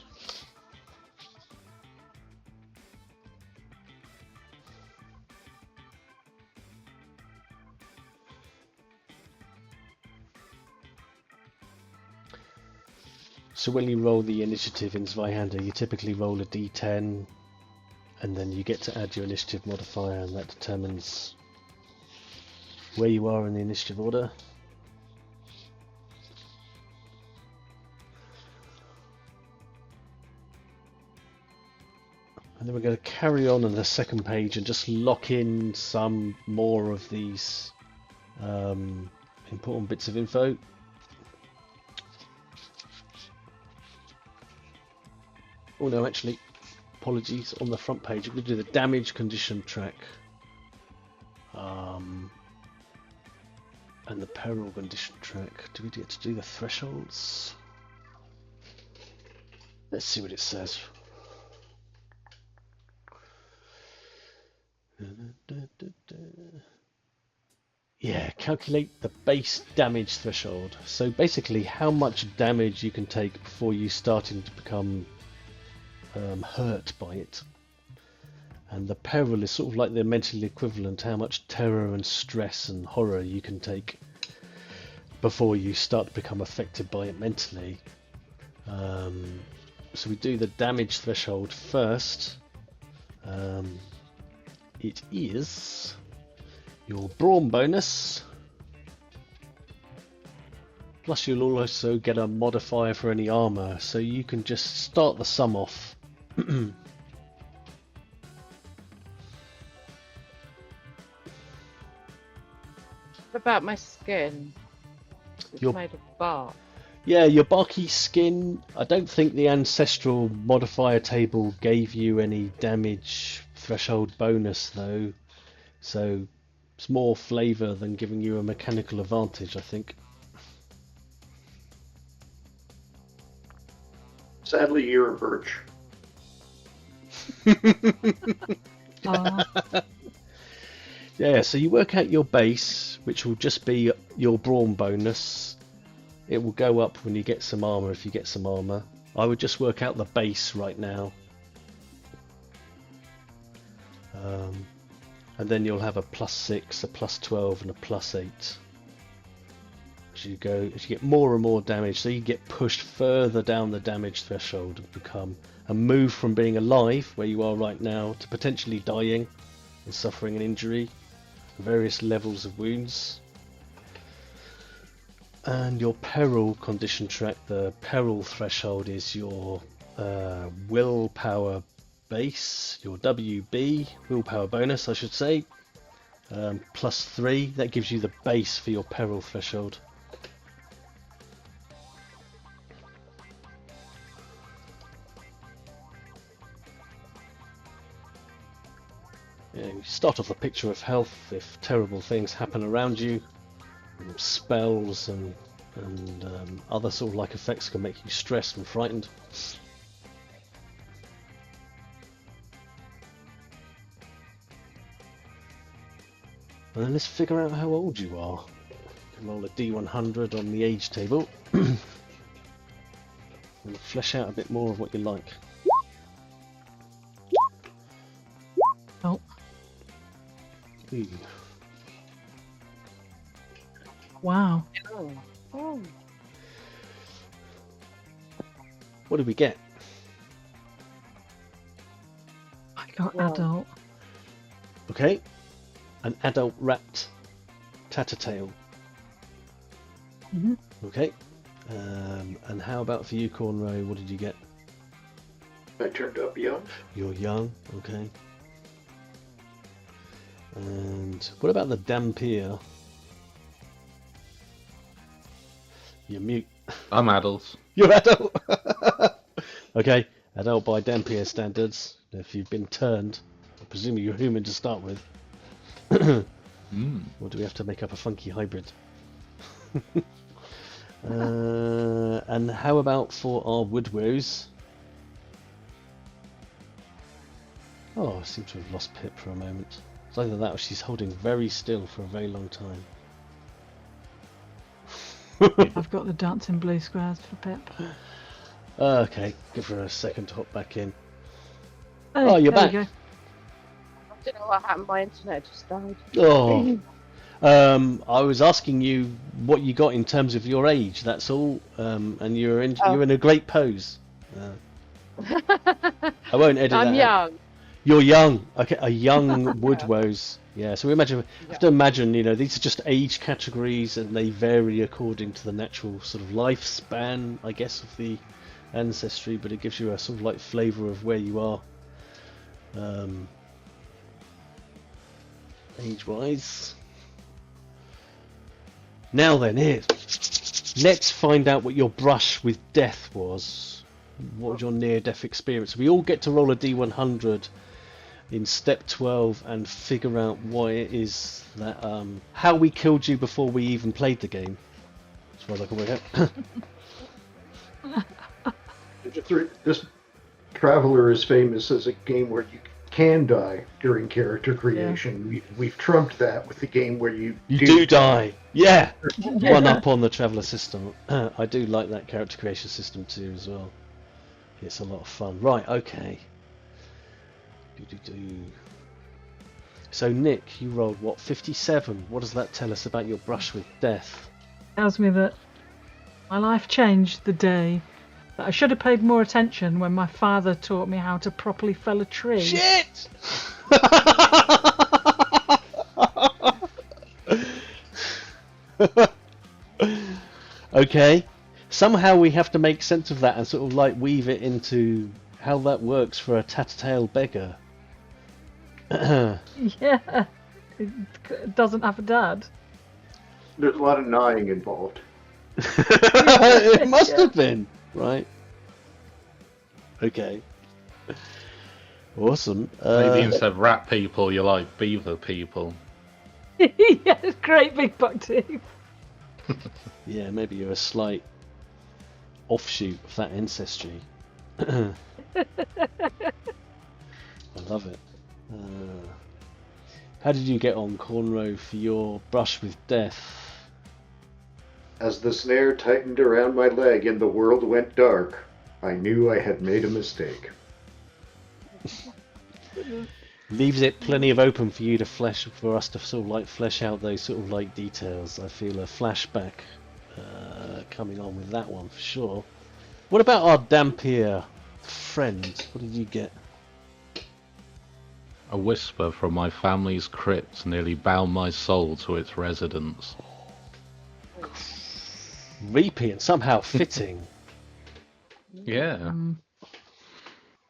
So when you roll the initiative in Zweihander, you typically roll a d10, and then you get to add your initiative modifier, and that determines where you are in the initiative order. And then we're going to carry on the second page and just lock in some more of these important bits of info. Oh no, actually, apologies, on the front page, we're going to do the damage condition track. And the peril condition track. Do we get to do the thresholds? Let's see what it says. Yeah, calculate the base damage threshold. So basically how much damage you can take before you starting to become hurt by it. And the peril is sort of like the mental equivalent, how much terror and stress and horror you can take before you start to become affected by it mentally. So we do the damage threshold first. It is your brawn bonus, plus you'll also get a modifier for any armor, so you can just start the sum off. What about my skin? It's Your- made of bark. Yeah, your barky skin, I don't think the ancestral modifier table gave you any damage threshold bonus though, so it's more flavour than giving you a mechanical advantage, I think. Sadly, you're a birch. Yeah, so you work out your base, which will just be your brawn bonus. It will go up when you get some armour, if you get some armour. I would just work out the base right now. And then you'll have a +6, a +12 and a +8. as you get more and more damage, so you get pushed further down the damage threshold and move from being alive, where you are right now, to potentially dying and suffering an injury, various levels of wounds. And your peril condition track, the peril threshold is your willpower base, your WB, willpower bonus I should say, +3. That gives you the base for your peril threshold. Yeah, you start off the picture of health if terrible things happen around you. Spells and other sort of like effects can make you stressed and frightened. And then let's figure out how old you are. Roll a D100 on the age table and flesh out a bit more of what you like. Oh. Ooh. Wow. Oh. What did we get? I got Wow. adult. Okay, an adult rat tattletale. Hmm. Okay, and how about for you, Cornrow? What did you get? I turned up young. You're young. Okay. And what about the Dampier? You're mute. I'm adult. You're adult. Okay, adult by Dampier standards. If you've been turned, I presume you're human to start with. Or do we have to make up a funky hybrid? And how about for our woodwows? Oh, I seem to have lost Pip for a moment. It's either that or she's holding very still for a very long time. I've got the dancing blue squares for Pip. Okay, give her a second to hop back in. Hey, Oh, you're there back. we I don't know what happened. My internet just died. Oh, I was asking you what you got in terms of your age. That's all, and you're in a great pose. I won't edit that I'm out. young. You're young. Okay, a young woodwows. Yeah. So we have to imagine, these are just age categories, and they vary according to the natural sort of lifespan, I guess, of the ancestry. But it gives you a sort of like flavour of where you are, age-wise. Now then, here, let's find out what your brush with death was. What was your near-death experience? We all get to roll a D100 in step 12 and figure out why it is that how we killed you before we even played the game, as far as I can work out. This Traveler is famous as a game where you can die during character creation. We've trumped that with the game where you do die. Yeah, one up on the Traveller system. I do like that character creation system too as well. It's a lot of fun. Right, okay. So Nick, you rolled what, 57? What does that tell us about your brush with death? Tells me that my life changed the day that I should have paid more attention when my father taught me how to properly fell a tree. Shit! Okay. Somehow we have to make sense of that and sort of like weave it into how that works for a tattletale beggar. Yeah, it doesn't have a dad. There's a lot of gnawing involved. It must have been, right? Okay. Awesome. Maybe instead of rat people, you like beaver people. Yeah, great big buck teeth. Yeah, maybe you're a slight offshoot of that ancestry. I love it. How did you get on, Cornrow, for your brush with death? As the snare tightened around my leg and the world went dark, I knew I had made a mistake. Leaves it plenty of open for you to for us to sort of like flesh out those sort of like details. I feel a flashback coming on with that one for sure. What about our Dampier friend? What did you get? A whisper from my family's crypt nearly bound my soul to its residence. Reapy and somehow fitting. Yeah.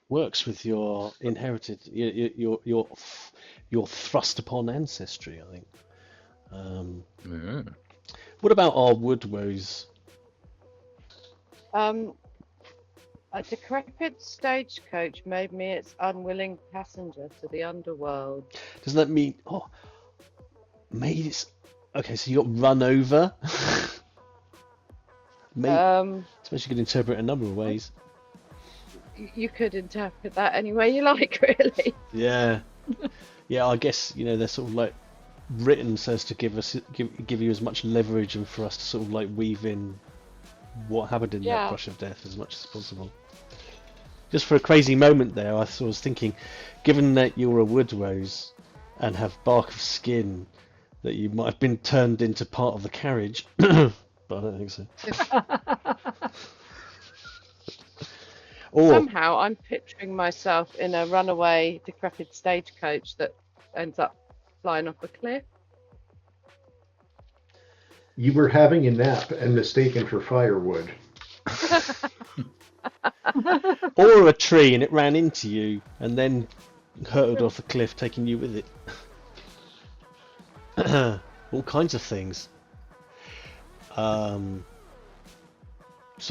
Works with your inherited, your thrust upon ancestry, I think. Yeah. What about our Woodwoes? A decrepit stagecoach made me its unwilling passenger to the underworld. Does that mean made it? Okay, so you got run over. I suppose you could interpret it a number of ways. You could interpret that any way you like, really. Yeah, I guess they're sort of like written so as to give you as much leverage and for us to sort of like weave in what happened in that crush of death as much as possible. Just for a crazy moment there, I was thinking, given that you're a Woodrose and have bark of skin, that you might have been turned into part of the carriage, but I don't think so. Or somehow I'm picturing myself in a runaway, decrepit stagecoach that ends up flying off a cliff. You were having a nap and mistaken for firewood. or a tree and it ran into you and then hurtled off the cliff, taking you with it. All kinds of things. So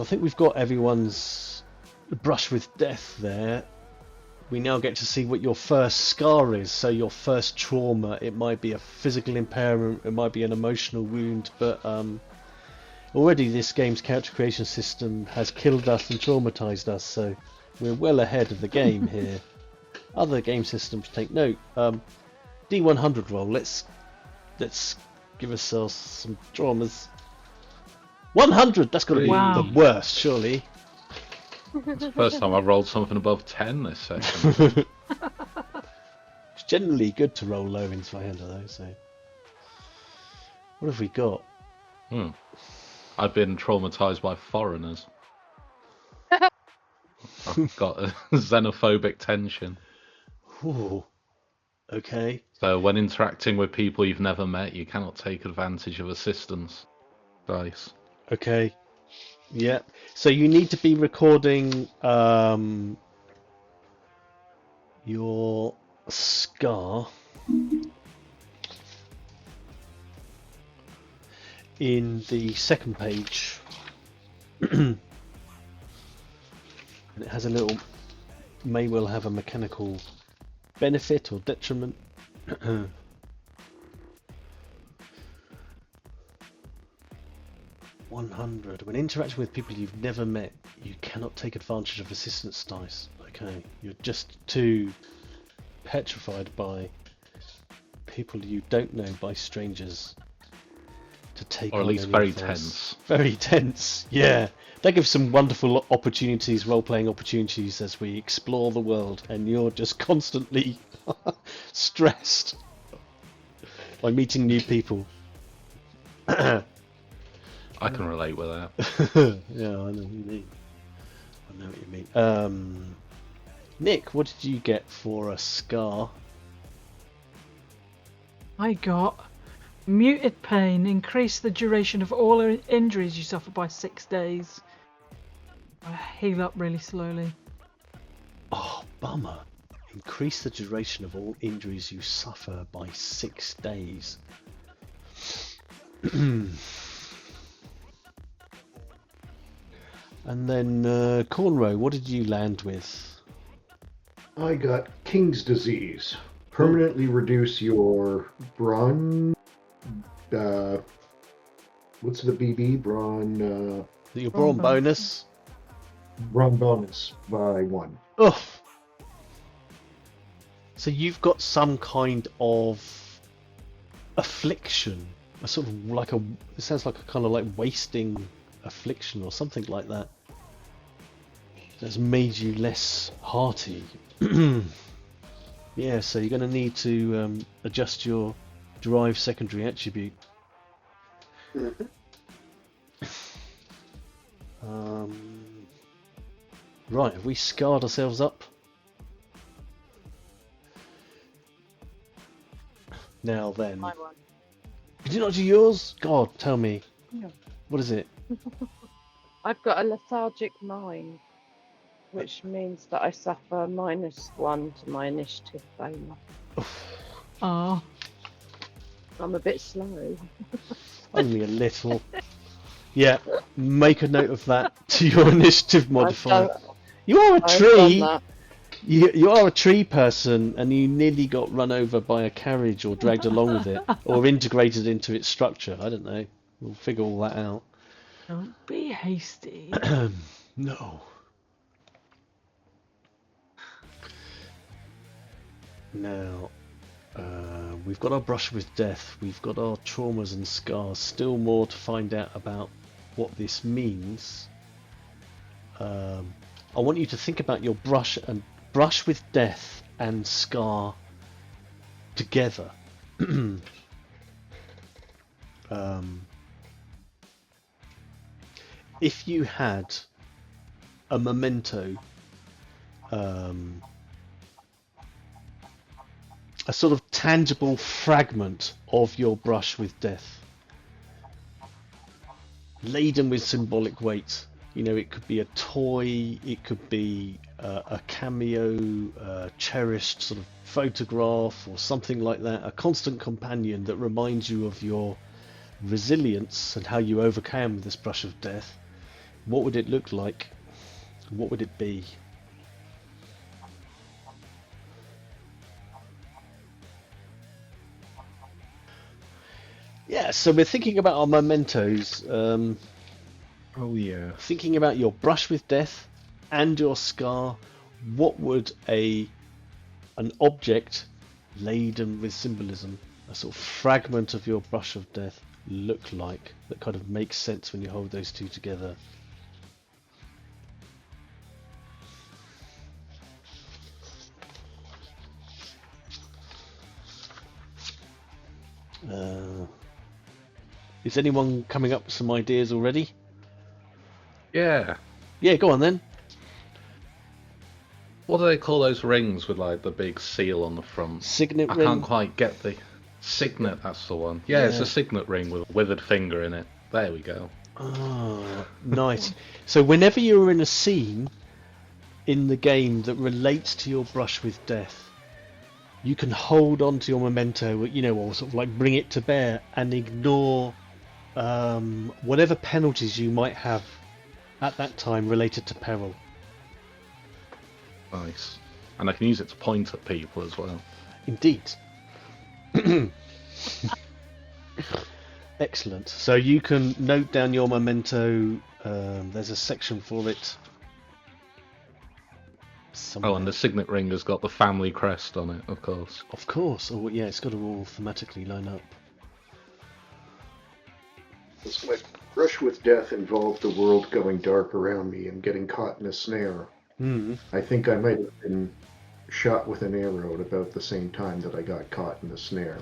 I think we've got everyone's brush with death there. We now get to see what your first scar is. So your first trauma, it might be a physical impairment, it might be an emotional wound, but already this game's character creation system has killed us and traumatized us, so we're well ahead of the game here. Other game systems take note. D100 roll, let's give ourselves some traumas. 100, that's got to be the worst, surely. It's the first time I've rolled something above 10 this session. It's generally good to roll low in Zweihander though, so. What have we got? I've been traumatized by foreigners. I've got a xenophobic tension. Ooh. Okay. So when interacting with people you've never met, you cannot take advantage of assistance dice. Okay. Yeah. So you need to be recording your scar in the second page. And it has a little, may well have a mechanical benefit or detriment. 100. When interacting with people you've never met, you cannot take advantage of assistance dice. Okay, you're just too petrified by people you don't know, by strangers, to take or on at least any very of those. tense. Very tense, yeah. That gives some wonderful opportunities, role-playing opportunities, as we explore the world, and you're just constantly stressed by meeting new people. I can relate with that. Yeah, I know what you mean. I know what you mean. Nick, what did you get for a scar? I got muted pain. Increase the duration of all injuries you suffer by 6 days. I heal up really slowly. Oh, bummer. Increase the duration of all injuries you suffer by 6 days. And then, Cornrow, what did you land with? I got King's Disease. Permanently reduce your brawn. What's the BB? Brawn. Your brawn bonus? Brawn bonus by 1. Ugh. So you've got some kind of affliction. A sort of like a. It sounds like a kind of like wasting affliction or something like that. That's made you less hearty. Yeah, so you're going to need to adjust your derived secondary attribute. Right, have we scarred ourselves up? Now then. My one. Did you not do yours? God, tell me. No. What is it? I've got a lethargic mind, which means that I suffer -1 to my initiative bonus. Oh, Oh, I'm a bit slow. only a little. Yeah, make a note of that to your initiative modifier. You are a I've tree. done that. You are a tree person, and you nearly got run over by a carriage or dragged along with it, or integrated into its structure. I don't know. We'll figure all that out. don't be hasty. No. Now, we've got our brush with death. We've got our traumas and scars. Still more to find out about what this means. I want you to think about your brush with death and scar together. If you had a memento, a sort of tangible fragment of your brush with death, laden with symbolic weight. You know, it could be a toy, it could be a cameo, cherished sort of photograph or something like that, a constant companion that reminds you of your resilience and how you overcame this brush of death. What would it look like? What would it be? Yeah, so we're thinking about our mementos. Oh yeah. Thinking about your brush with death and your scar. What would an object laden with symbolism, a sort of fragment of your brush of death, look like that kind of makes sense when you hold those two together? Is anyone coming up with some ideas already? Yeah. Yeah, go on then. What do they call those rings with like the big seal on the front? Signet I ring. can't quite get the signet. That's the one. Yeah, it's Yeah. a signet ring with a withered finger in it. There we go. Oh, nice. So whenever you're in a scene in the game that relates to your brush with death, you can hold on to your memento, you know, or sort of like bring it to bear and ignore whatever penalties you might have at that time related to peril. Nice. And I can use it to point at people as well. Indeed. Excellent. So you can note down your memento. There's a section for it. Somewhere. Oh, and the signet ring has got the family crest on it, of course. Of course. Oh, yeah, it's got to all thematically line up. My brush with death involved the world going dark around me and getting caught in a snare. I think I might have been shot with an arrow at about the same time that I got caught in the snare.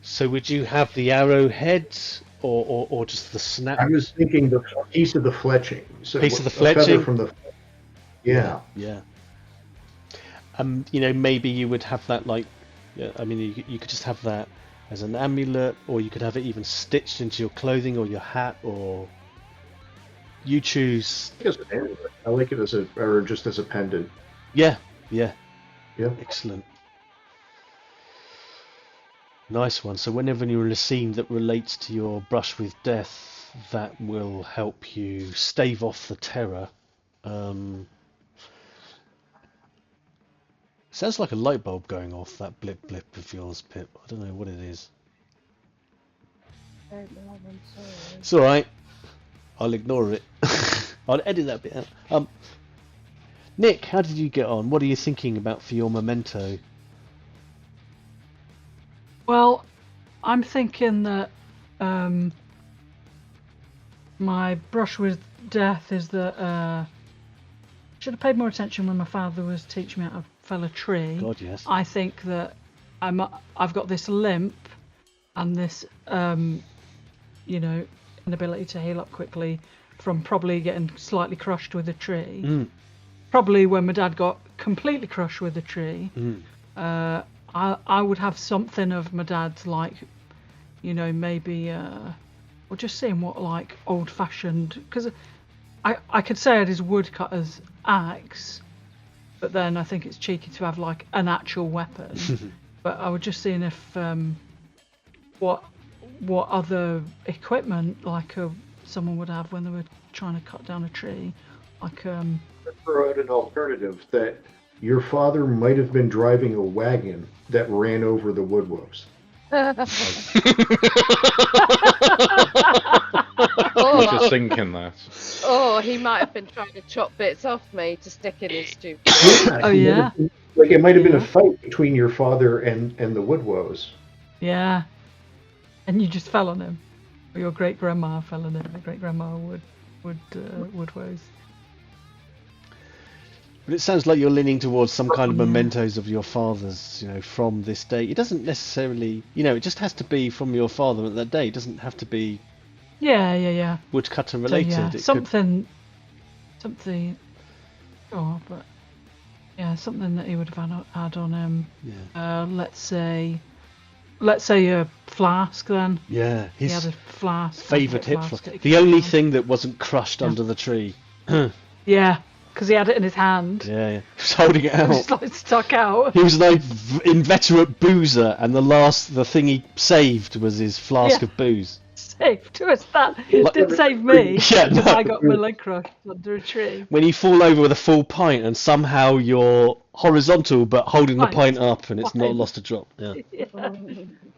So would you have the arrowhead or just the snap? I was thinking the piece of the fletching. So Piece of the a feather fletching? from the. Yeah. Yeah. You know, maybe you would have that like, yeah, I mean, you could just have that as an amulet, or you could have it even stitched into your clothing or your hat, or you choose. I think as an amulet. I like it as or just as a pendant. Yeah, yeah. Yeah. Excellent. Nice one. So whenever you're in a scene that relates to your brush with death, that will help you stave off the terror. Sounds like a light bulb going off, that blip blip of yours, Pip. I don't know what it is. I'm sorry. It's alright. I'll ignore it. I'll edit that bit out. Nick, how did you get on? What are you thinking about for your memento? Well, I'm thinking that my brush with death is that should have paid more attention when my father was teaching me how to fell a tree. God, yes. I think that I've got this limp and this you know, inability to heal up quickly from probably getting slightly crushed with a tree. Mm. Probably when my dad got completely crushed with a tree, Mm. I would have something of my dad's, like, you know, maybe, or just seeing what, like, old-fashioned, because I could say I had his woodcutter's axe, but then I think it's cheeky to have, like, an actual weapon. But I was just seeing if what other equipment, like, someone would have when they were trying to cut down a tree, like Throw out an alternative that your father might have been driving a wagon that ran over the woodwose. I was just thinking that. Or he might have been trying to chop bits off me to stick in his stupid. Oh, yeah? Like, it might have been a Yeah. fight between your father and the woodwose. Yeah. And you just fell on him. Or your great grandma fell on him. Your great grandma woodwose. But it sounds like you're leaning towards some kind of mementos of your father's, you know, from this day. It doesn't necessarily, you know, it just has to be from your father at that day. It doesn't have to be Yeah. woodcutter So, related. yeah, It could, something. Oh, but yeah, something that he would have had on him. yeah, Let's say a flask. Then yeah. he His had a flask. favourite hip flask flask. that he The could only have. thing that wasn't crushed under the tree. Yeah, because he had it in his hand. Yeah. He was holding it It was out. just like stuck out. He was an inveterate boozer, and the thing he saved was his flask Yeah. of booze. Saved us that. It didn't save me. Yeah, because no. I got my leg crushed under a tree. When you fall over with a full pint and somehow you're horizontal but holding the Pint. pint up and it's not Pint. lost a drop. Yeah. Yeah.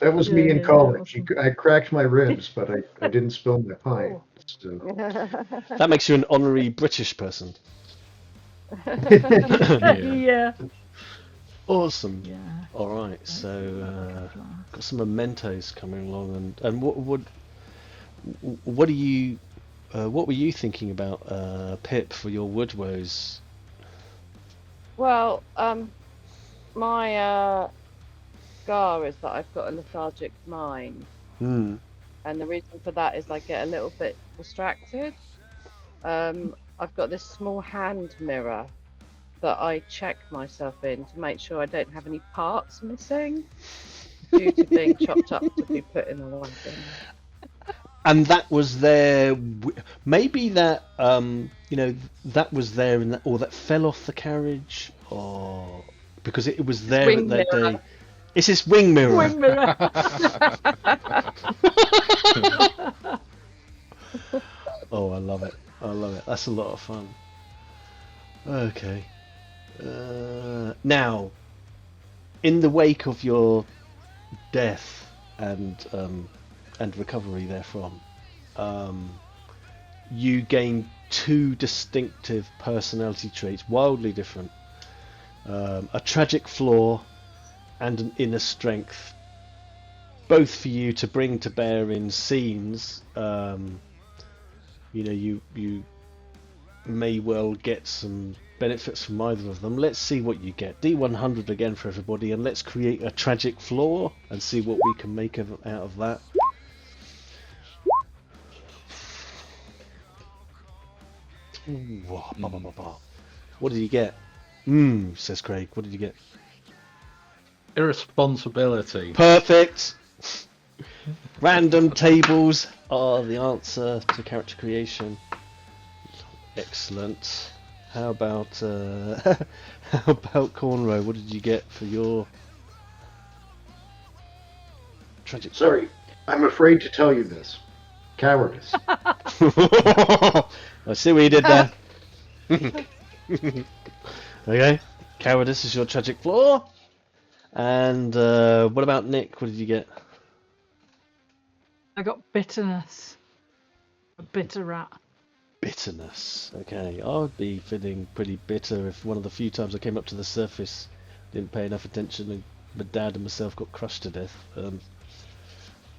That was me Yeah, in yeah, college. awesome. I cracked my ribs, but I didn't spill my pint. So. That makes you an honorary British person. Yeah. Awesome. Yeah. All right, so got some mementos coming along, and what were you thinking about, Pip, for your wood woes? Well, my scar is that I've got a lethargic mind, Hmm. and the reason for that is I get a little bit distracted. I've got this small hand mirror that I check myself in to make sure I don't have any parts missing due to being chopped up to be put in a wagon. And that was there. Maybe that that was there, or that fell off the carriage, or because it was there wing at that mirror. day. It's this wing mirror. Wing mirror. Oh, I love it. I love it. That's a lot of fun. Okay. Now, in the wake of your death and recovery therefrom, you gain two distinctive personality traits, wildly different. A tragic flaw and an inner strength, both for you to bring to bear in scenes. You may well get some benefits from either of them. Let's see what you get. D100 again for everybody, and let's create a tragic flaw and see what we can make out of that. Ooh, what did you get? Says Craig. What did you get? Irresponsibility. Perfect. Random tables are the answer to character creation. Excellent. How about Cornrow? What did you get for your tragic? Sorry, I'm afraid to tell you this. Cowardice. I see what you did there. Okay, cowardice is your tragic flaw. And what about Nick? What did you get? I got bitterness. A bitter rat. Bitterness. Okay, I would be feeling pretty bitter if one of the few times I came up to the surface didn't pay enough attention and my dad and myself got crushed to death.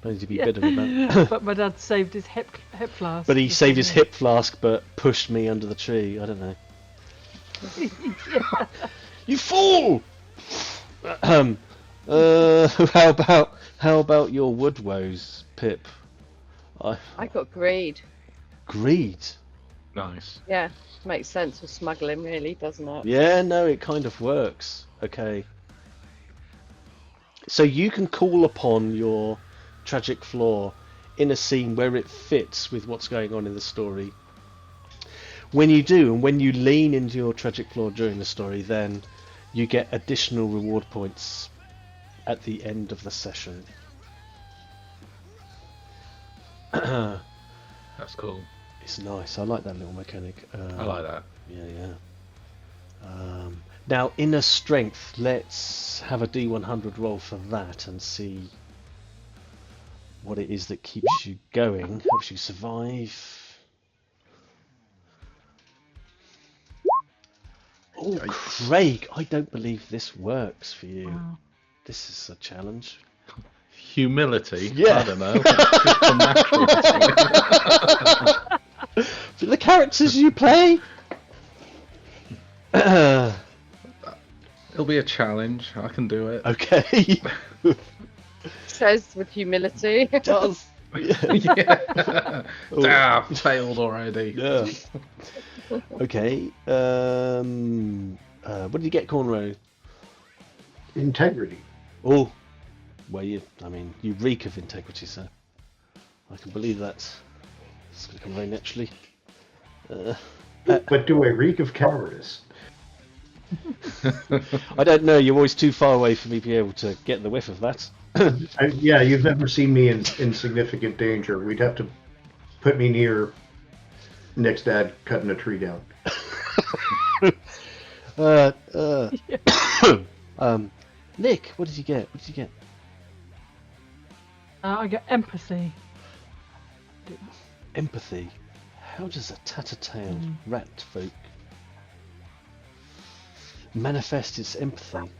Plenty to be bitter about. But my dad saved his hip flask. But he saved his hip flask, but pushed me under the tree. I don't know. You fool! How about your wood woes, Pip? I got greed. Greed. Nice. Yeah, makes sense for smuggling, really, doesn't it? Yeah, no, it kind of works. Okay. So you can call upon your tragic flaw in a scene where it fits with what's going on in the story. When you do, and when you lean into your tragic flaw during the story, then you get additional reward points at the end of the session. That's cool. It's nice. I like that little mechanic. I like that. Yeah. Now, inner strength. Let's have a D100 roll for that and see what it is that keeps you going, helps you survive. Oh, Craig, I don't believe this works for you. Wow. This is a challenge. Humility? Yeah. I don't know. Just a natural thing. For the characters you play? It'll be a challenge. I can do it. Okay. Says with humility. It does. Yeah. Failed already. Yeah. Okay. What did you get, Cornrow? Integrity. Oh, well, you reek of integrity, sir. I can believe that. It's going to come very naturally. But do I reek of cowardice? I don't know. You're always too far away for me to be able to get the whiff of that. Yeah, you've never seen me in significant danger. We'd have to put me near Nick's dad cutting a tree down. Nick, what did you get? I got empathy. Empathy. How does a tatter-tailed rat folk manifest its empathy?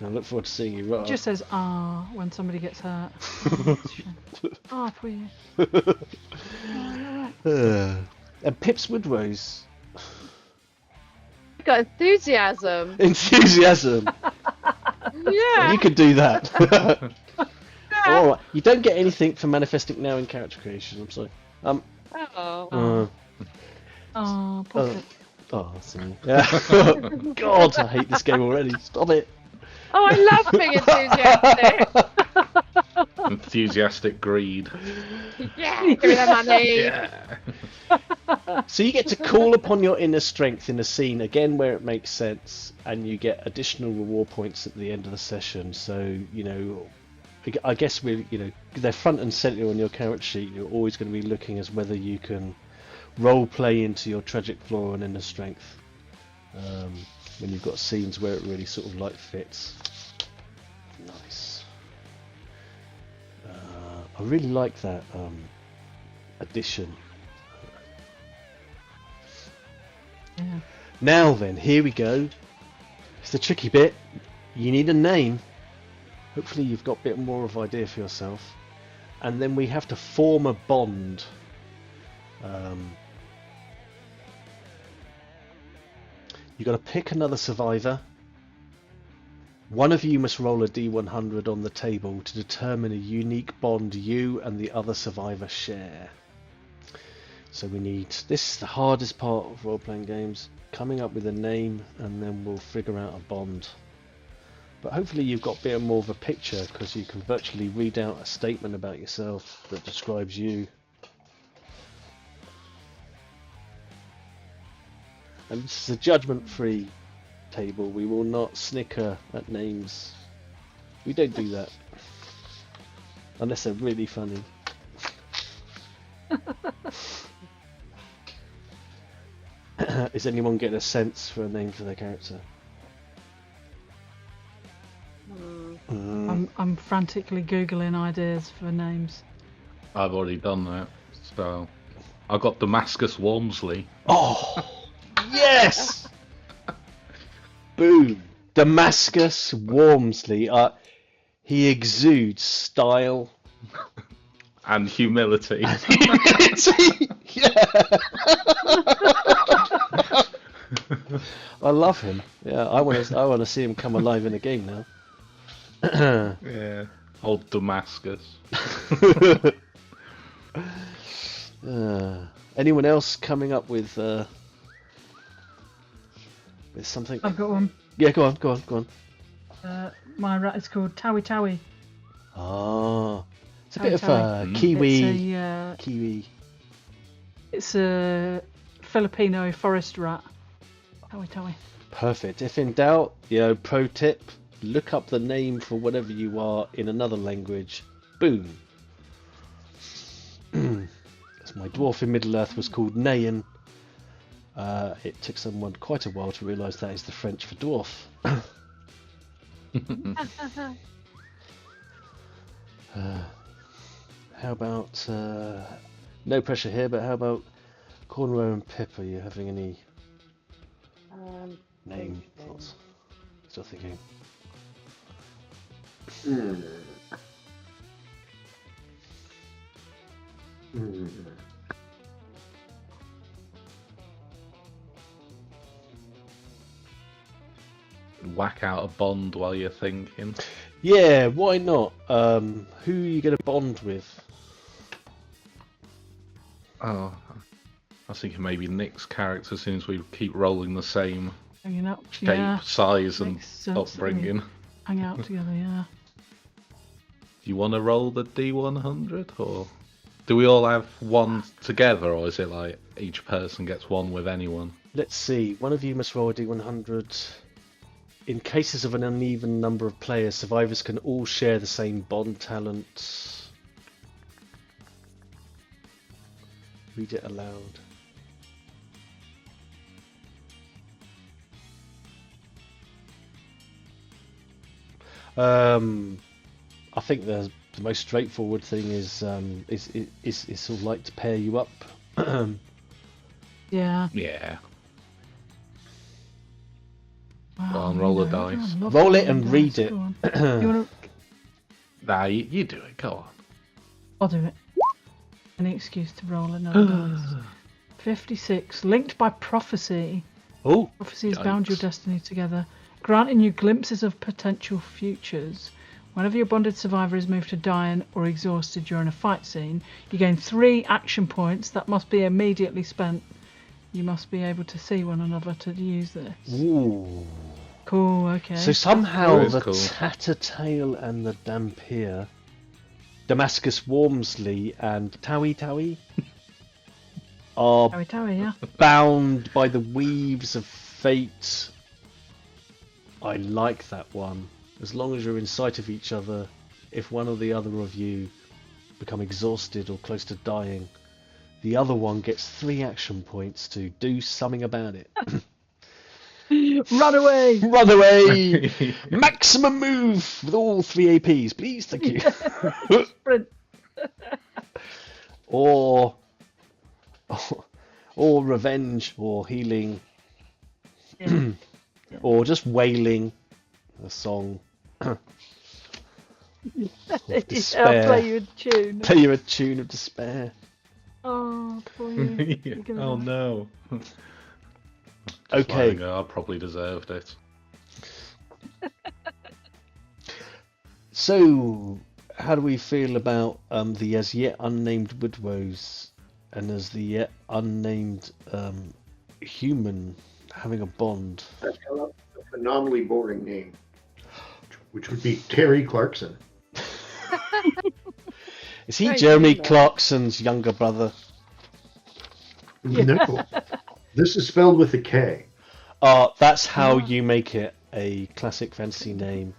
I look forward to seeing you roll. It just says "ah" when somebody gets hurt. Ah, for you. And Pip's Woodrose. Got enthusiasm. Enthusiasm. Yeah. You could do that. All right. You don't get anything for manifesting now in character creation. I'm sorry. Oh. Oh, poor Pip. Oh, sorry. Yeah. God, I hate this game already. Stop it. Oh, I love being enthusiastic. Enthusiastic greed. Yeah, give me the money. Yeah. So you get to call upon your inner strength in a scene again where it makes sense, and you get additional reward points at the end of the session. So I guess they're front and center on your character sheet. You're always going to be looking as whether you can role play into your tragic flaw and inner strength when you've got scenes where it really sort of like fits. Nice. I really like that addition. Yeah. Now then, here we go. It's the tricky bit. You need a name. Hopefully you've got a bit more of an idea for yourself. And then we have to form a bond. You've got to pick another survivor. One of you must roll a D100 on the table to determine a unique bond you and the other survivor share. So we need, this is the hardest part of role-playing games, coming up with a name and then we'll figure out a bond. But hopefully you've got a bit more of a picture because you can virtually read out a statement about yourself that describes you. And this is a judgment-free table. We will not snicker at names. We don't do that. Unless they're really funny. Is anyone getting a sense for a name for their character? I'm frantically googling ideas for names. I've already done that. So I got Damascus Walmsley. Oh! Yes! Boom! Damascus Walmsley. He exudes style And humility. humility. Yeah. I love him. Yeah, I want to see him come alive in a game now. Yeah. Old Damascus. Anyone else coming up with something? I've got one. Yeah, go on. My rat is called Towie Towie. Ah, it's a Towie bit of Towie. a Kiwi. Kiwi. It's a Filipino forest rat. Towie Towie. Perfect. If in doubt, pro tip: look up the name for whatever you are in another language. Boom. As my dwarf in Middle Earth was called Nayan. It took someone quite a while to realise that is the French for dwarf. How about no pressure here, but how about Cornrow and Pip? Are you having any name thoughts? Still thinking. Whack out a bond while you're thinking. Yeah, why not? Who are you going to bond with? Oh, I was thinking maybe Nick's character, since we keep rolling the same Hanging out. shape, Yeah. size, and Makes sense that we upbringing. Hang out together, yeah. Do you want to roll the D100, or do we all have one together, or is it like each person gets one with anyone? Let's see. One of you must roll a D100. In cases of an uneven number of players, survivors can all share the same bond talent. Read it aloud. I think the most straightforward thing is sort of like to pair you up. Yeah. Yeah. Wow, Go on, roll the everyone dice. loves Roll it rolling and dice. read it. Go on. You wanna... Nah, you do it. Go on. I'll do it. Any excuse to roll another dice. 56. Linked by prophecy. Oh, Prophecy has Yikes. bound your destiny together, granting you glimpses of potential futures. Whenever your bonded survivor is moved to dying or exhausted during a fight scene, you gain 3 action points that must be immediately spent. You must be able to see one another to use this. ooh. Cool, okay. So somehow That is the cool. Tattertail and the Dampier, Damascus Wormsley and Towie Towie are Towie Towie, yeah. bound by the weaves of fate. I like that one. As long as you're in sight of each other, if one or the other of you become exhausted or close to dying, the other one gets 3 action points to do something about it. Run away! Run away! Maximum move with all 3 APs, please. Thank you. Sprint. or revenge, or healing, Yeah. or just wailing a song. I'll Despair. play you a tune. Play you a tune of despair. Oh, poor you. You're gonna Oh die. no. Okay. I probably deserved it. So, how do we feel about the as yet unnamed Woodwoes and as the yet unnamed human having a bond? That's a phenomenally boring name, which would be Terry Clarkson. Is he Very Jeremy similar. Clarkson's younger brother? No, this is spelled with a K. That's how you make it a classic fantasy name.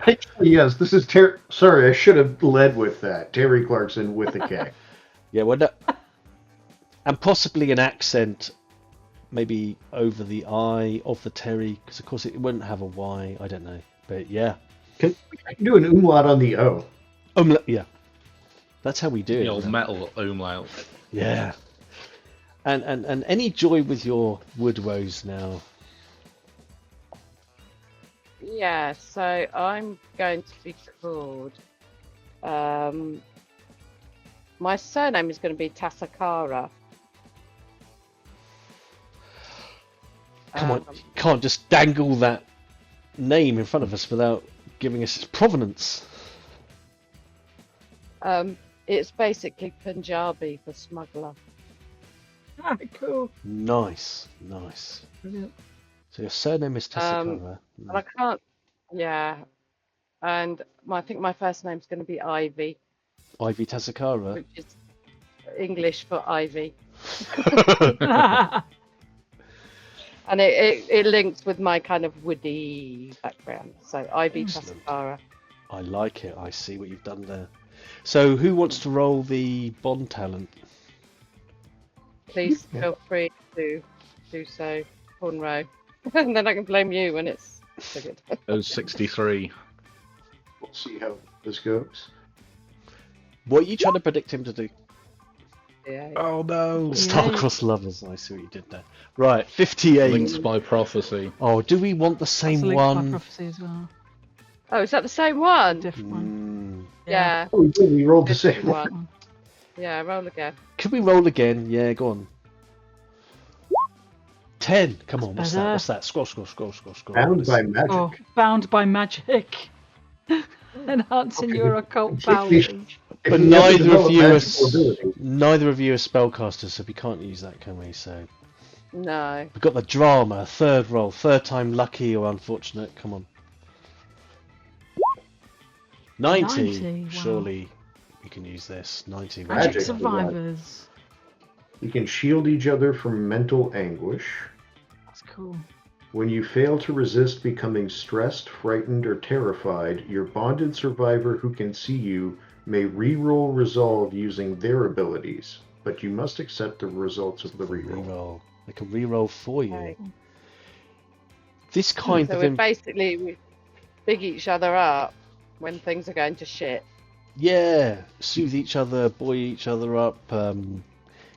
Actually, yes, this is Terry. Sorry, I should have led with that. Terry Clarkson with a K. Yeah, well, no, and possibly an accent, maybe over the I of the Terry, because of course it wouldn't have a Y. I don't know, but yeah, I can do an umlaut on the O. yeah, that's how we do The it. old man. metal umlaut. Yeah, and any joy with your Woodwoes now? Yeah, so I'm going to be called. My surname is going to be Tasakara. Come on, you can't just dangle that name in front of us without giving us its provenance. It's basically Punjabi for smuggler. Cool. Nice. Brilliant. So your surname is Tessakara. And I can't. Yeah. And I think my first name's going to be Ivy, Ivy Tessakara. which is English for Ivy. And it links with my kind of woody background. So Ivy Excellent. Tasakara. I like it. I see what you've done there. So who wants to roll the Bond talent? Please feel free to do so, Cornrow. And then I can blame you when it's so good. Those 63. We'll see how this goes. What are you trying to predict him to do? Yeah. Oh no! Star-crossed lovers. I see what you did there. Right, 58. Linked by prophecy. Oh, do we want the That's same linked by one? prophecy as well. Oh, is that the same one? Different one. Yeah. Oh, we did. We rolled the same Different one. one. Yeah, roll again. Could we roll again? Yeah, go on. 10. Come on, what's that? better. What's that? Scroll. Bound by magic. Oh, bound by magic. Enhancing Okay. your occult If powers. If But we ever neither develop of you are magical abilities, neither of you are spellcasters, so we can't use that, can we? So No. we've got the drama. Third roll. Third time lucky or unfortunate. Come on. 90. 90, wow. Surely you can use this. 90. Magic Magic. survivors. you can shield each other from mental anguish. That's cool. When you fail to resist becoming stressed, frightened, or terrified, your bonded survivor who can see you may re-roll resolve using their abilities, but you must accept the results of the re-roll. Reroll. They can reroll for you. Right. This kind So of we big each other up when things are going to shit. yeah, soothe each other, buoy each other up.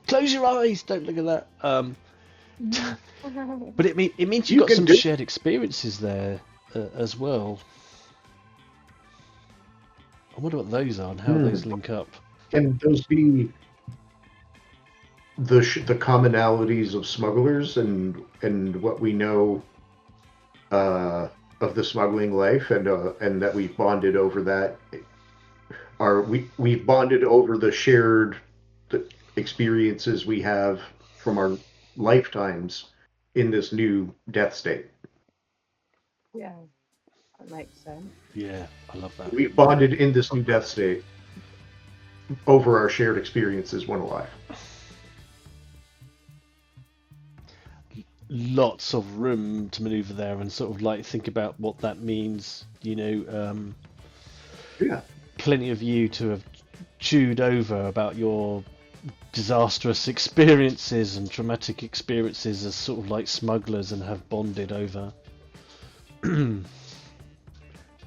Close your eyes. Don't look at that. But it means You you've got can some do- shared experiences there as well. I wonder what those are and how those link up. Can those be the commonalities of smugglers and what we know of the smuggling life and that we've bonded over that? We've bonded over the shared experiences we have from our lifetimes in this new death state. Yeah, that makes sense. Yeah, I love that. We've bonded in this new death state over our shared experiences when alive. Lots of room to maneuver there and sort of like think about what that means. You know, Yeah. plenty of you to have chewed over about your disastrous experiences and traumatic experiences as sort of like smugglers and have bonded over.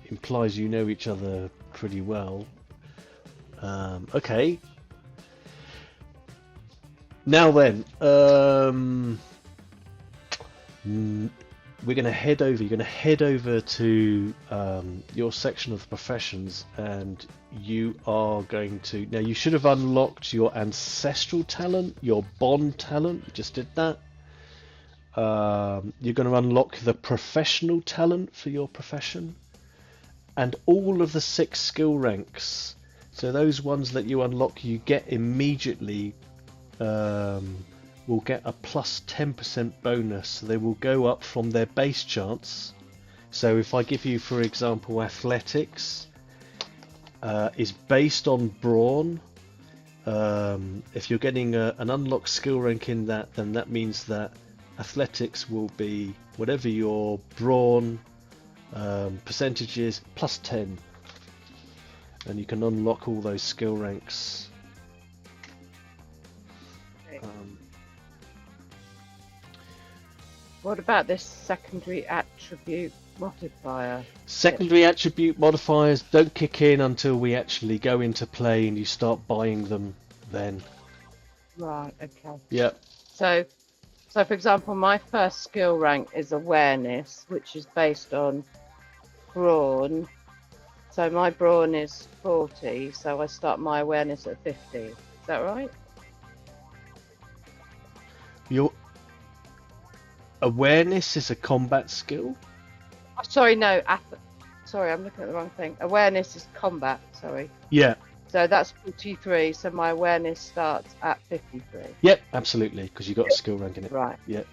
Implies you know each other pretty well. Okay. Now then, we're going to head over. You're going to head over to your section of the professions, and you are going to. Now, you should have unlocked your ancestral talent, your bond talent. You just did that. You're going to unlock the professional talent for your profession, and all of the 6 skill ranks. So those ones that you unlock, you get immediately. Will get a plus 10% bonus, so they will go up from their base chance. So if I give you, for example, athletics is based on brawn. If you're getting an unlocked skill rank in that, then that means that athletics will be whatever your brawn percentage is plus 10, and you can unlock all those skill ranks. What about this secondary attribute modifier? Secondary attribute modifiers don't kick in until we actually go into play and you start buying them then. Right, okay. Yep. So for example, my first skill rank is awareness, which is based on brawn. So my brawn is 40, so I start my awareness at 50. Is that right? Your awareness is a combat skill. Oh, sorry, no. Sorry, I'm looking at the wrong thing. Awareness is combat, sorry. Yeah. So that's 43. So my awareness starts at 53. Yep, absolutely, because you got a skill rank in it. Right. Yep.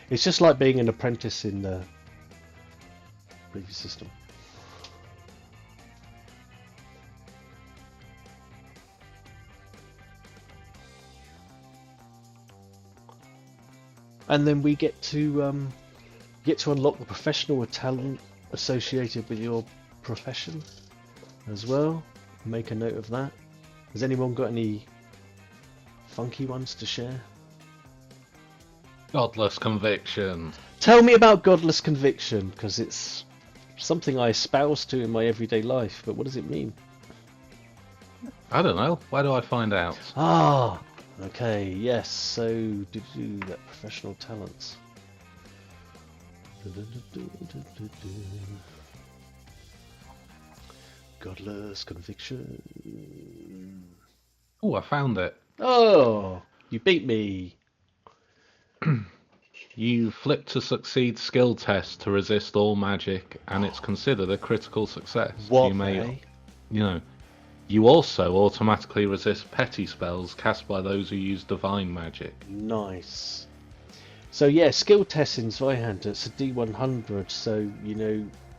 It's just like being an apprentice in the previous system. And then we get to unlock the professional or talent associated with your profession as well. Make a note of that. Has anyone got any funky ones to share? Godless conviction. Tell me about godless conviction, because it's something I espouse to in my everyday life, but what does it mean? I don't know. Where do I find out? Ah, okay, yes, so that professional talents. Godless conviction. Oh, I found it. Oh, you beat me. You flip to succeed skill test to resist all magic, and it's considered a critical success. What, You may, eh? you also automatically resist petty spells cast by those who use divine magic. Nice. So yeah, skill tests in Zweihander, it's a D100, so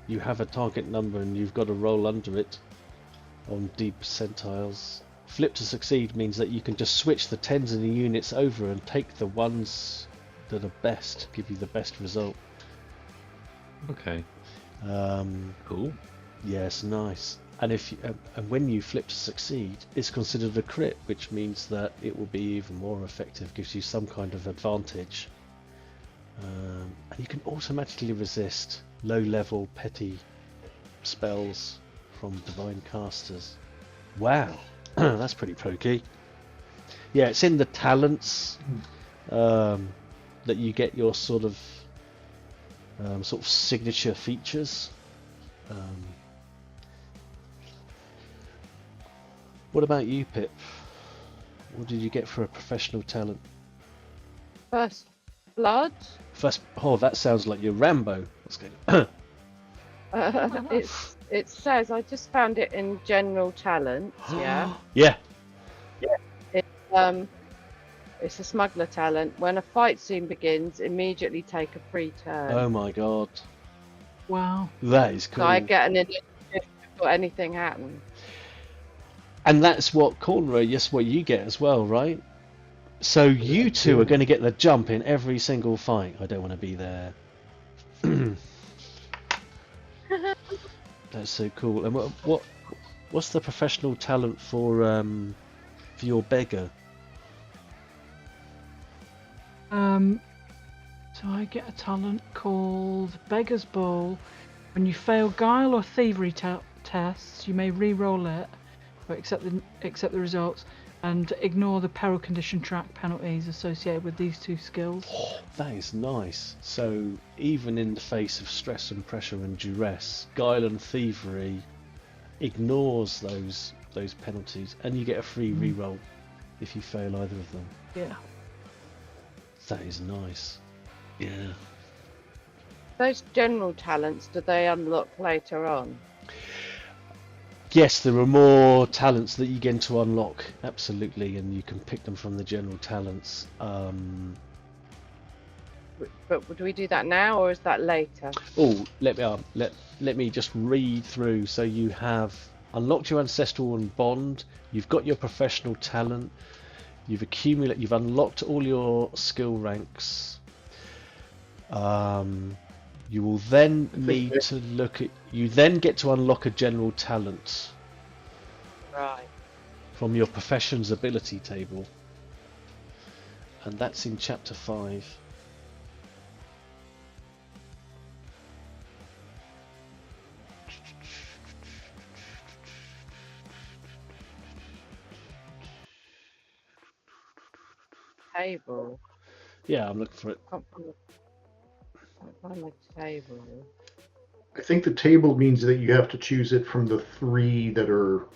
you have a target number and you've got to roll under it on D percentiles. Flip to succeed means that you can just switch the tens of the units over and take the ones that are best, give you the best result. Okay. Cool. Yes, nice. And and when you flip to succeed, it's considered a crit, which means that it will be even more effective, gives you some kind of advantage. And you can automatically resist low-level petty spells from divine casters. Wow, that's pretty pokey. Yeah, it's in the talents that you get your sort of signature features. What about you, Pip? What did you get for a professional talent? First blood. Oh, that sounds like your Rambo. What's going on? It says, I just found it in general talents. Yeah. Yeah. It's a smuggler talent. When a fight scene begins, immediately take a free turn. Oh my god. Wow. That is cool. So I get an initiative before anything happens. And that's what Cornrow, yes, what you get as well, right? So you two are going to get the jump in every single fight. I don't want to be there. That's so cool. And what's the professional talent for your beggar? So I get a talent called Beggar's Ball. When you fail guile or thievery tests, you may re-roll it, or accept the results, and ignore the peril condition track penalties associated with these two skills. Oh, that is nice. So even in the face of stress and pressure and duress, guile and thievery ignores those penalties, and you get a free re-roll if you fail either of them. Yeah. That is nice. Yeah. Those general talents, do they unlock later on? Yes, there are more talents that you get to unlock, absolutely, and you can pick them from the general talents. But would we do that now, or is that later? Oh, let me just read through. So you have unlocked your ancestral and bond. You've got your professional talent. You've unlocked all your skill ranks. You will then need to look at. You then get to unlock a general talent. Right. From your profession's ability table, and that's in chapter 5. Table. Yeah, I'm looking for it. Can't find the table. I think the table means that you have to choose it from the 3 that are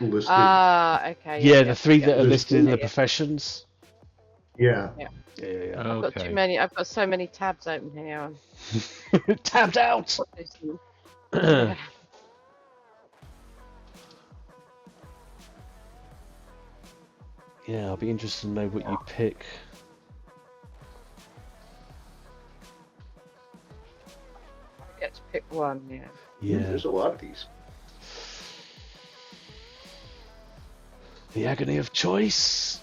listed. Ah, okay. Yeah, the 3 that are There's listed in the three. professions. Yeah. Yeah. I've got too many. I've got so many tabs open here. Tabbed out. Yeah, I'll be interested to know what you pick. I get to pick one, yeah. Yeah. There's a lot of these. The agony of choice.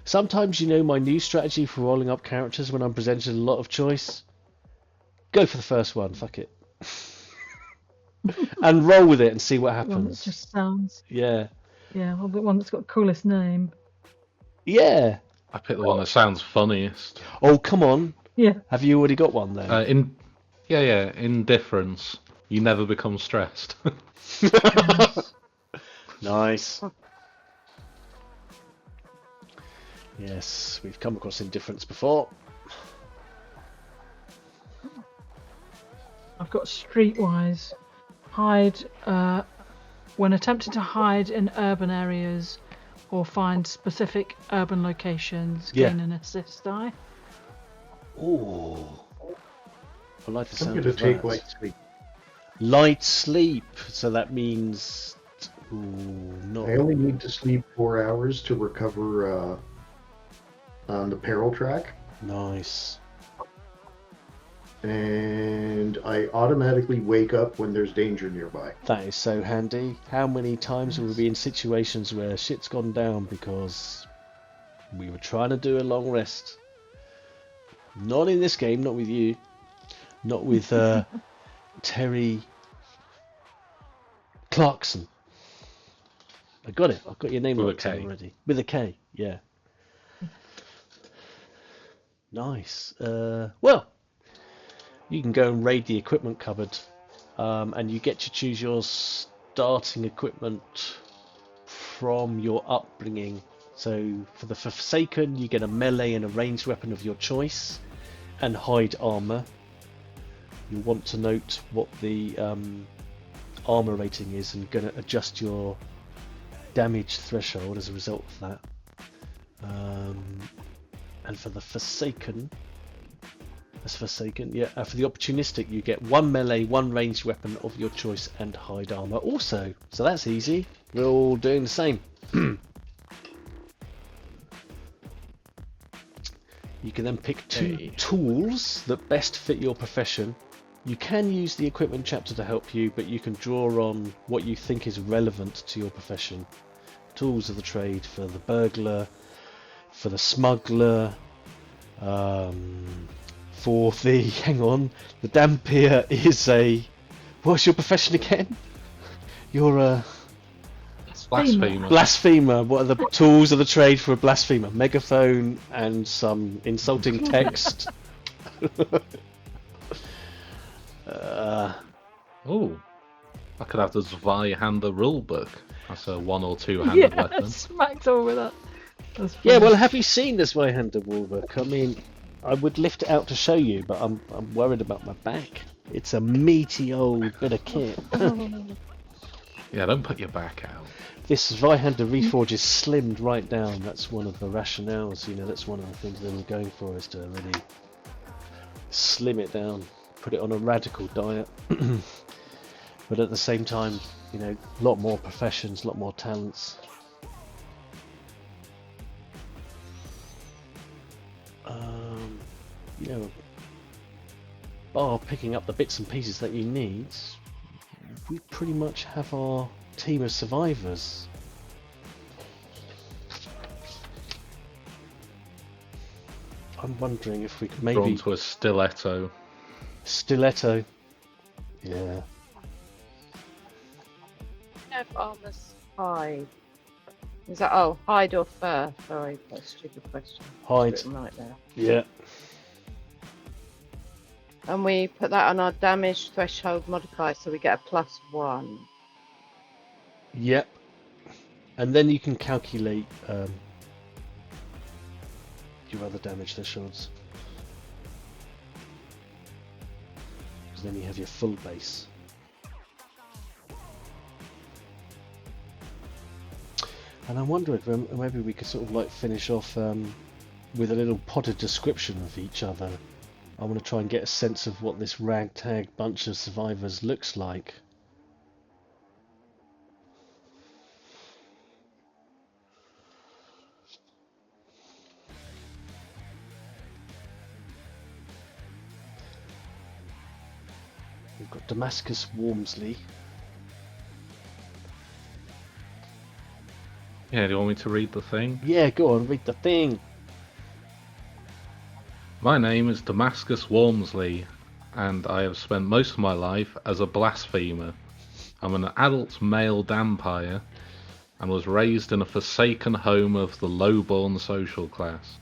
Sometimes, my new strategy for rolling up characters when I'm presented a lot of choice. Go for the first one, fuck it. And roll with it and see what One that happens. just sounds. Yeah. Yeah, well, the one that's got the coolest name. Yeah. I picked the one that sounds funniest. Oh, come on. Yeah. Have you already got one then? Indifference. You never become stressed. Nice. Yes, we've come across indifference before. I've got streetwise. Hide. When attempting to hide in urban areas or find specific urban locations, Yeah. gain an assist die. Ooh. I like the I'm sound going to of take that. light sleep. Light sleep. So that means... Ooh, not... I only need to sleep 4 hours to recover on the peril track, Nice. and I automatically wake up when there's danger nearby. That is so handy. How many times have we been in situations where shit's gone down because we were trying to do a long rest? Not in this game, not with you. Not with Terry Clarkson. I got it. I've got your name With a locked in K. already. With a K, yeah. Nice. Well, you can go and raid the equipment cupboard, and you get to choose your starting equipment from your upbringing. So for the Forsaken, you get a melee and a ranged weapon of your choice, and hide armor. You'll want to note what the armor rating is, and going to adjust your damage threshold as a result of that. And for the Forsaken, for the Opportunistic, you get one melee, one ranged weapon of your choice, and hide armor also. So that's easy. We're all doing the same. You can then pick two tools that best fit your profession. You can use the equipment chapter to help you, but you can draw on what you think is relevant to your profession. Tools of the trade for the burglar, for the smuggler, for the the dampier is a... What's your profession again? You're a Blasphemer. blasphemer. What are the tools of the trade for a blasphemer? Megaphone and some insulting text. Oh, I could have the Zweihander rulebook. That's a one or two handed Yeah, weapon. smacked all with that. That's Yeah, funny. well, have you seen this Zweihander Woolwork? I mean, I would lift it out to show you, but I'm worried about my back. It's a meaty old bit of kit. Yeah, don't put your back out. This Zweihander Reforged is slimmed right down. That's one of the rationales, that's one of the things they were going for, is to really slim it down, put it on a radical diet. But at the same time, a lot more professions, a lot more talents. Bar picking up the bits and pieces that you need, we pretty much have our team of survivors. I'm wondering if we could maybe... Drawn to a stiletto. Stiletto. Yeah. If armor's hide. Is that hide or fur? Sorry, that's a stupid question. Hide. It's written right there. Yeah. And we put that on our damage threshold modifier, so we get a +1. Yep. And then you can calculate your other damage thresholds. Because then you have your full base. And I wonder if maybe we could sort of finish off with a little potted description of each other. I want to try and get a sense of what this ragtag bunch of survivors looks like. We've got Damascus Wormsley. Yeah, do you want me to read the thing? Yeah, go on, read the thing. My name is Damascus Wormsley, and I have spent most of my life as a blasphemer. I'm an adult male vampire, and was raised in a forsaken home of the low-born social class.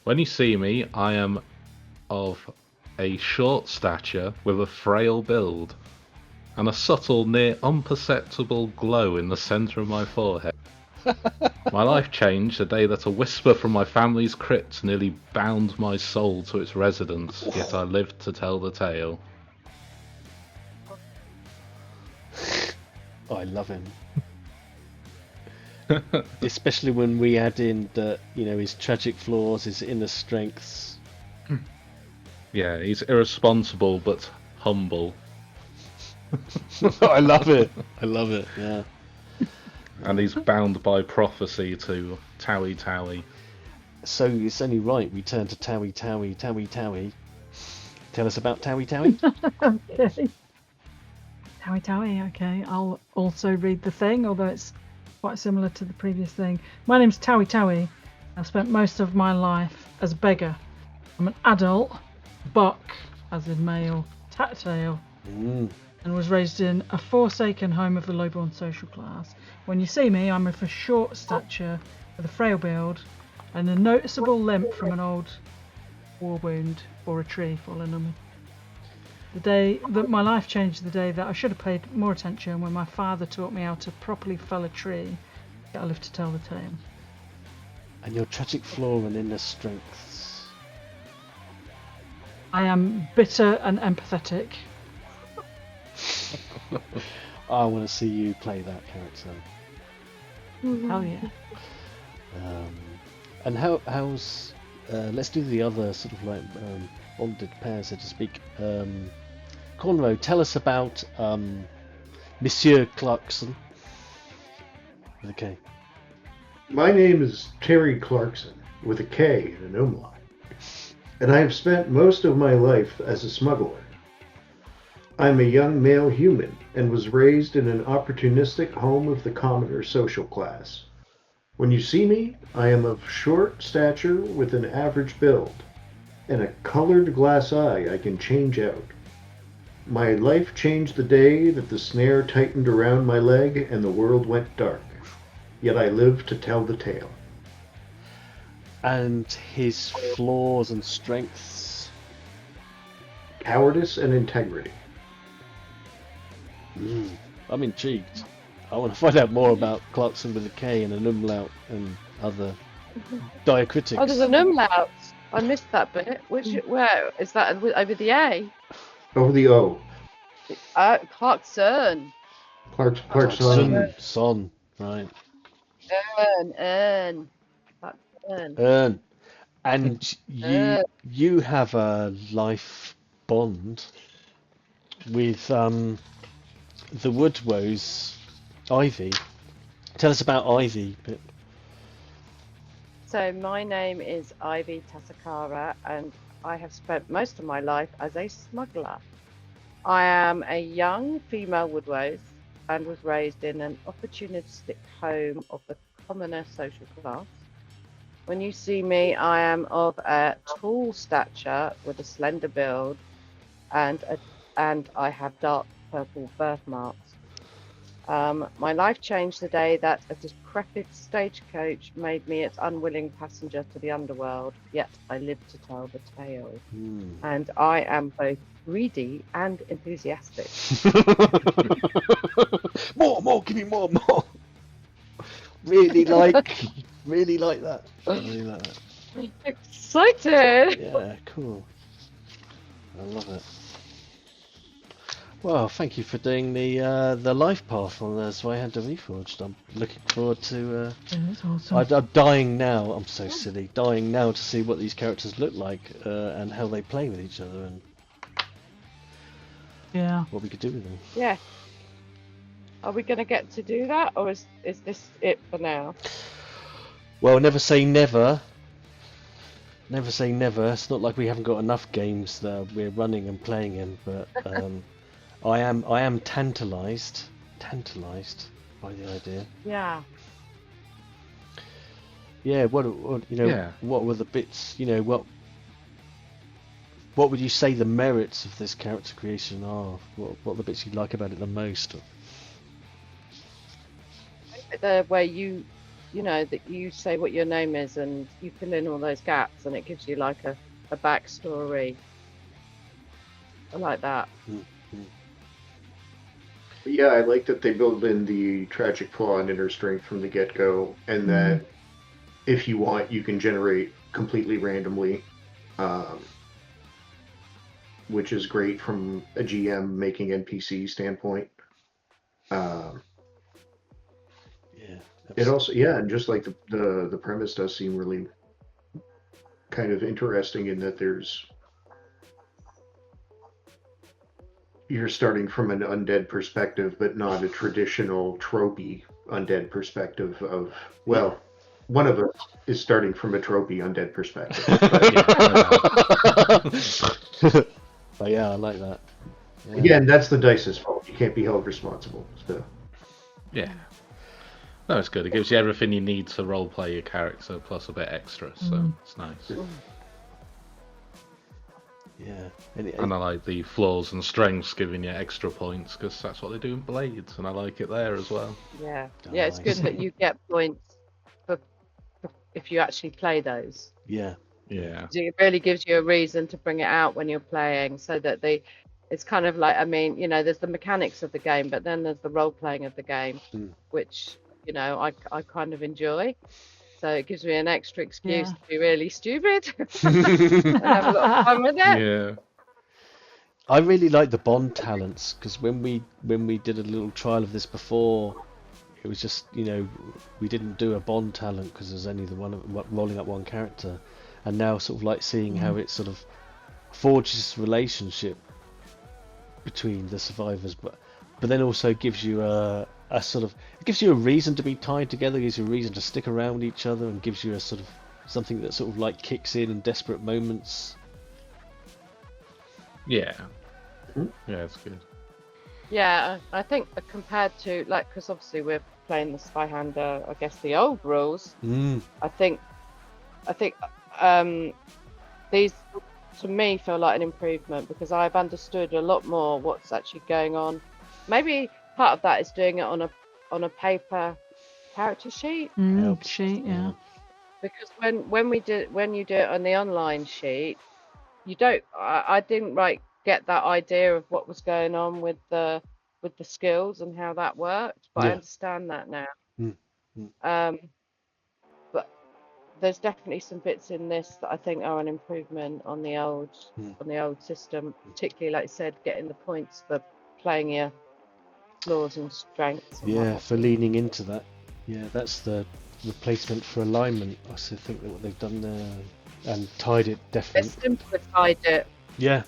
When you see me, I am of a short stature with a frail build, and a subtle, near imperceptible glow in the centre of my forehead. My life changed the day that a whisper from my family's crypt nearly bound my soul to its residence, yet I lived to tell the tale. Oh, I love him. Especially when we add in the, his tragic flaws, his inner strengths. Yeah, he's irresponsible but humble. I love it. I love it. Yeah. And he's bound by prophecy to Towie Towie. So it's only right we turn to Towie Towie. Towie Towie. Tell us about Towie Towie. Okay. Towie Towie, okay. I'll also read the thing, although it's quite similar to the previous thing. My name's Towie Towie. I've spent most of my life as a beggar. I'm an adult, buck, as in male, tattale, and was raised in a forsaken home of the low-born social class. When you see me, I'm of a short stature with a frail build and a noticeable limp from an old war wound or a tree falling on me. The day that my life changed, the day that I should have paid more attention, when my father taught me how to properly fell a tree, yet I live to tell the tale. And your tragic flaw and inner strengths. I am bitter and empathetic. I want to see you play that character. Hell yeah. And how's let's do the other sort of like bonded pair, so to speak. Cornrow, tell us about Monsieur Clarkson with a K. My name is Terry Clarkson, with a K and an umlaut, and I have spent most of my life as a smuggler. I'm a young male human and was raised in an opportunistic home of the commoner social class. When you see me, I am of short stature with an average build, and a colored glass eye I can change out. My life changed the day that the snare tightened around my leg and the world went dark. Yet I live to tell the tale. And his flaws and strengths. Cowardice and integrity. I'm intrigued. I want to find out more about Clarkson with a K and an umlaut and other diacritics. Oh, there's an umlaut. I missed that bit. Where is that? Over the A? Over the O. Clarkson. Clarkson. Son. Right. Ern. Ern. And you have a life bond with the Woodwoes, Ivy. Tell us about Ivy, Pip. So my name is Ivy Tasakara, and I have spent most of my life as a smuggler. I am a young female Woodwoes and was raised in an opportunistic home of the commoner social class. When you see me, I am of a tall stature with a slender build, and I have dark purple birthmarks. My life changed the day that a decrepit stagecoach made me its unwilling passenger to the underworld, yet I live to tell the tale. And I am both greedy and enthusiastic. More, give me more. Really like that. Really like that. Excited! Yeah, cool. I love it. Well, thank you for doing the life path on the Zweihander Reforged. I'm looking forward to. That's awesome. I'm dying now. I'm so silly. Dying now to see what these characters look like and how they play with each other and Yeah. what we could do with them. Yeah. Are we going to get to do that, or is this it for now? Well, never say never. Never say never. It's not like we haven't got enough games that we're running and playing in, but I am tantalized by the idea. Yeah. Yeah, what Yeah. what were the bits, what would you say the merits of this character creation are? What are the bits you like about it the most? Where you that you say what your name is and you fill in all those gaps and it gives you like a backstory. I like that. Yeah, I like that they build in the tragic flaw and inner strength from the get-go, and that if you want, you can generate completely randomly, which is great from a GM making NPC standpoint. Yeah. It also, yeah, and just like the premise does seem really kind of interesting in that you're starting from an undead perspective, but not a traditional tropey undead perspective of, well, one of us is starting from a tropey undead perspective. But yeah, I like that. Yeah. Again, that's the dice's fault. You can't be held responsible. So. Yeah. No, it's good. It gives you everything you need to roleplay your character, plus a bit extra, so it's nice. Yeah. And I like the flaws and strengths giving you extra points, because that's what they do in Blades, and I like it there as well. Yeah. Oh, Yeah, it's good nice. that you get points for if you actually play those. Yeah. Yeah. It really gives you a reason to bring it out when you're playing, so that it's kind of like, I mean, there's the mechanics of the game, but then there's the role playing of the game, which I kind of enjoy. So it gives me an extra excuse to be really stupid and have a lot of fun with it. Yeah. I really like the bond talents, because when we did a little trial of this before, it was just we didn't do a bond talent because there's only the one rolling up one character, and now sort of like seeing how it sort of forges relationship between the survivors, but then also gives you a sort of, it gives you a reason to be tied together, gives you a reason to stick around each other, and gives you a sort of something that sort of like kicks in desperate moments. Yeah. Yeah, it's good. Yeah, I think compared to, like, because obviously we're playing the Zweihander, I guess the old rules. I think these to me feel like an improvement, because I've understood a lot more what's actually going on. Maybe part of that is doing it on a paper character sheet. Sheet, yeah. Because when you do it on the online sheet, you don't. I didn't get that idea of what was going on with the skills and how that worked, but I understand that now. But there's definitely some bits in this that I think are an improvement on the old system, particularly, like I said, getting the points for playing your flaws and strengths. Yeah, for leaning into that. Yeah, that's the replacement for alignment. I also think that what they've done there and tied it They definitely. simplified it. Yeah.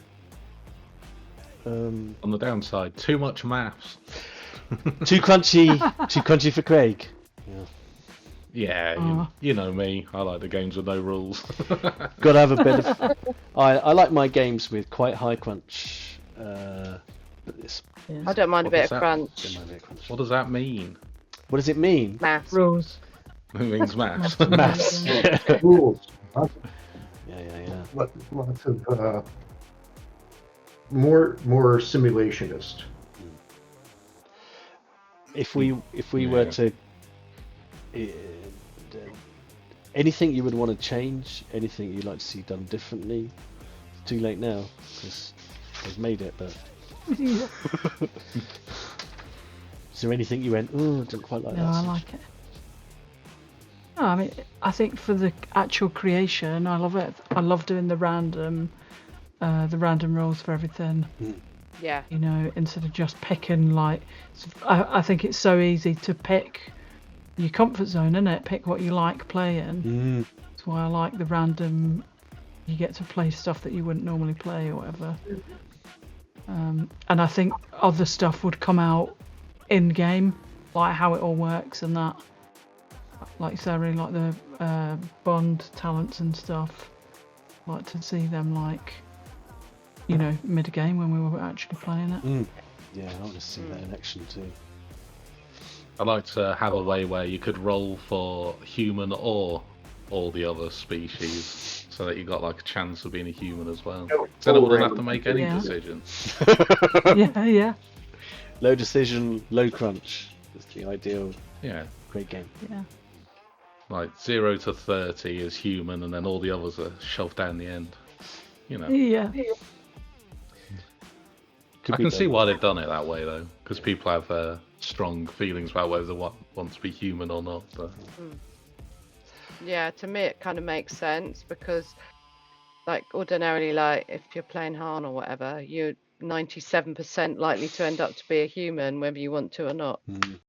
On the downside, too much maths. Too crunchy for Craig. Yeah. Yeah, you know me. I like the games with no rules. Got to have a bit of. I like my games with quite high crunch. But this. I don't mind a What bit does of that- crunch. What does that mean? What does it mean? Maths. Rules. It means maths. Maths. Rules. Yeah. Lots of more simulationist. If we were to anything you would want to change, anything you'd like to see done differently, it's too late now because they've made it. But is there anything you went, oh, I don't quite like No, that? I like it. No, I mean, I think for the actual creation, I love it. I love doing the random rolls for everything. Yeah. Instead of just picking I think it's so easy to pick your comfort zone, isn't it? Pick what you like playing. That's why I like the random. You get to play stuff that you wouldn't normally play or whatever. And I think other stuff would come out in game, like how it all works and that. Like I really like the Bond talents and stuff. Like to see them mid game when we were actually playing it. Yeah, I want to see that in action too. I'd like to have a way where you could roll for human or all the other species, so that you got like a chance of being a human as well. Then I wouldn't have to make any Yeah. decisions. Yeah. Low decision, low crunch. That's the ideal. Yeah, Great game. Yeah. like 0 to 30 is human, and then all the others are shoved down the end. You know, Yeah. Could I be can see done. why they've done it that way though, because people have strong feelings about whether they want to be human or not. But Yeah, to me it kind of makes sense because, like, ordinarily, like if you're playing Han or whatever, you're 97% likely to end up to be a human, whether you want to or not. Mm.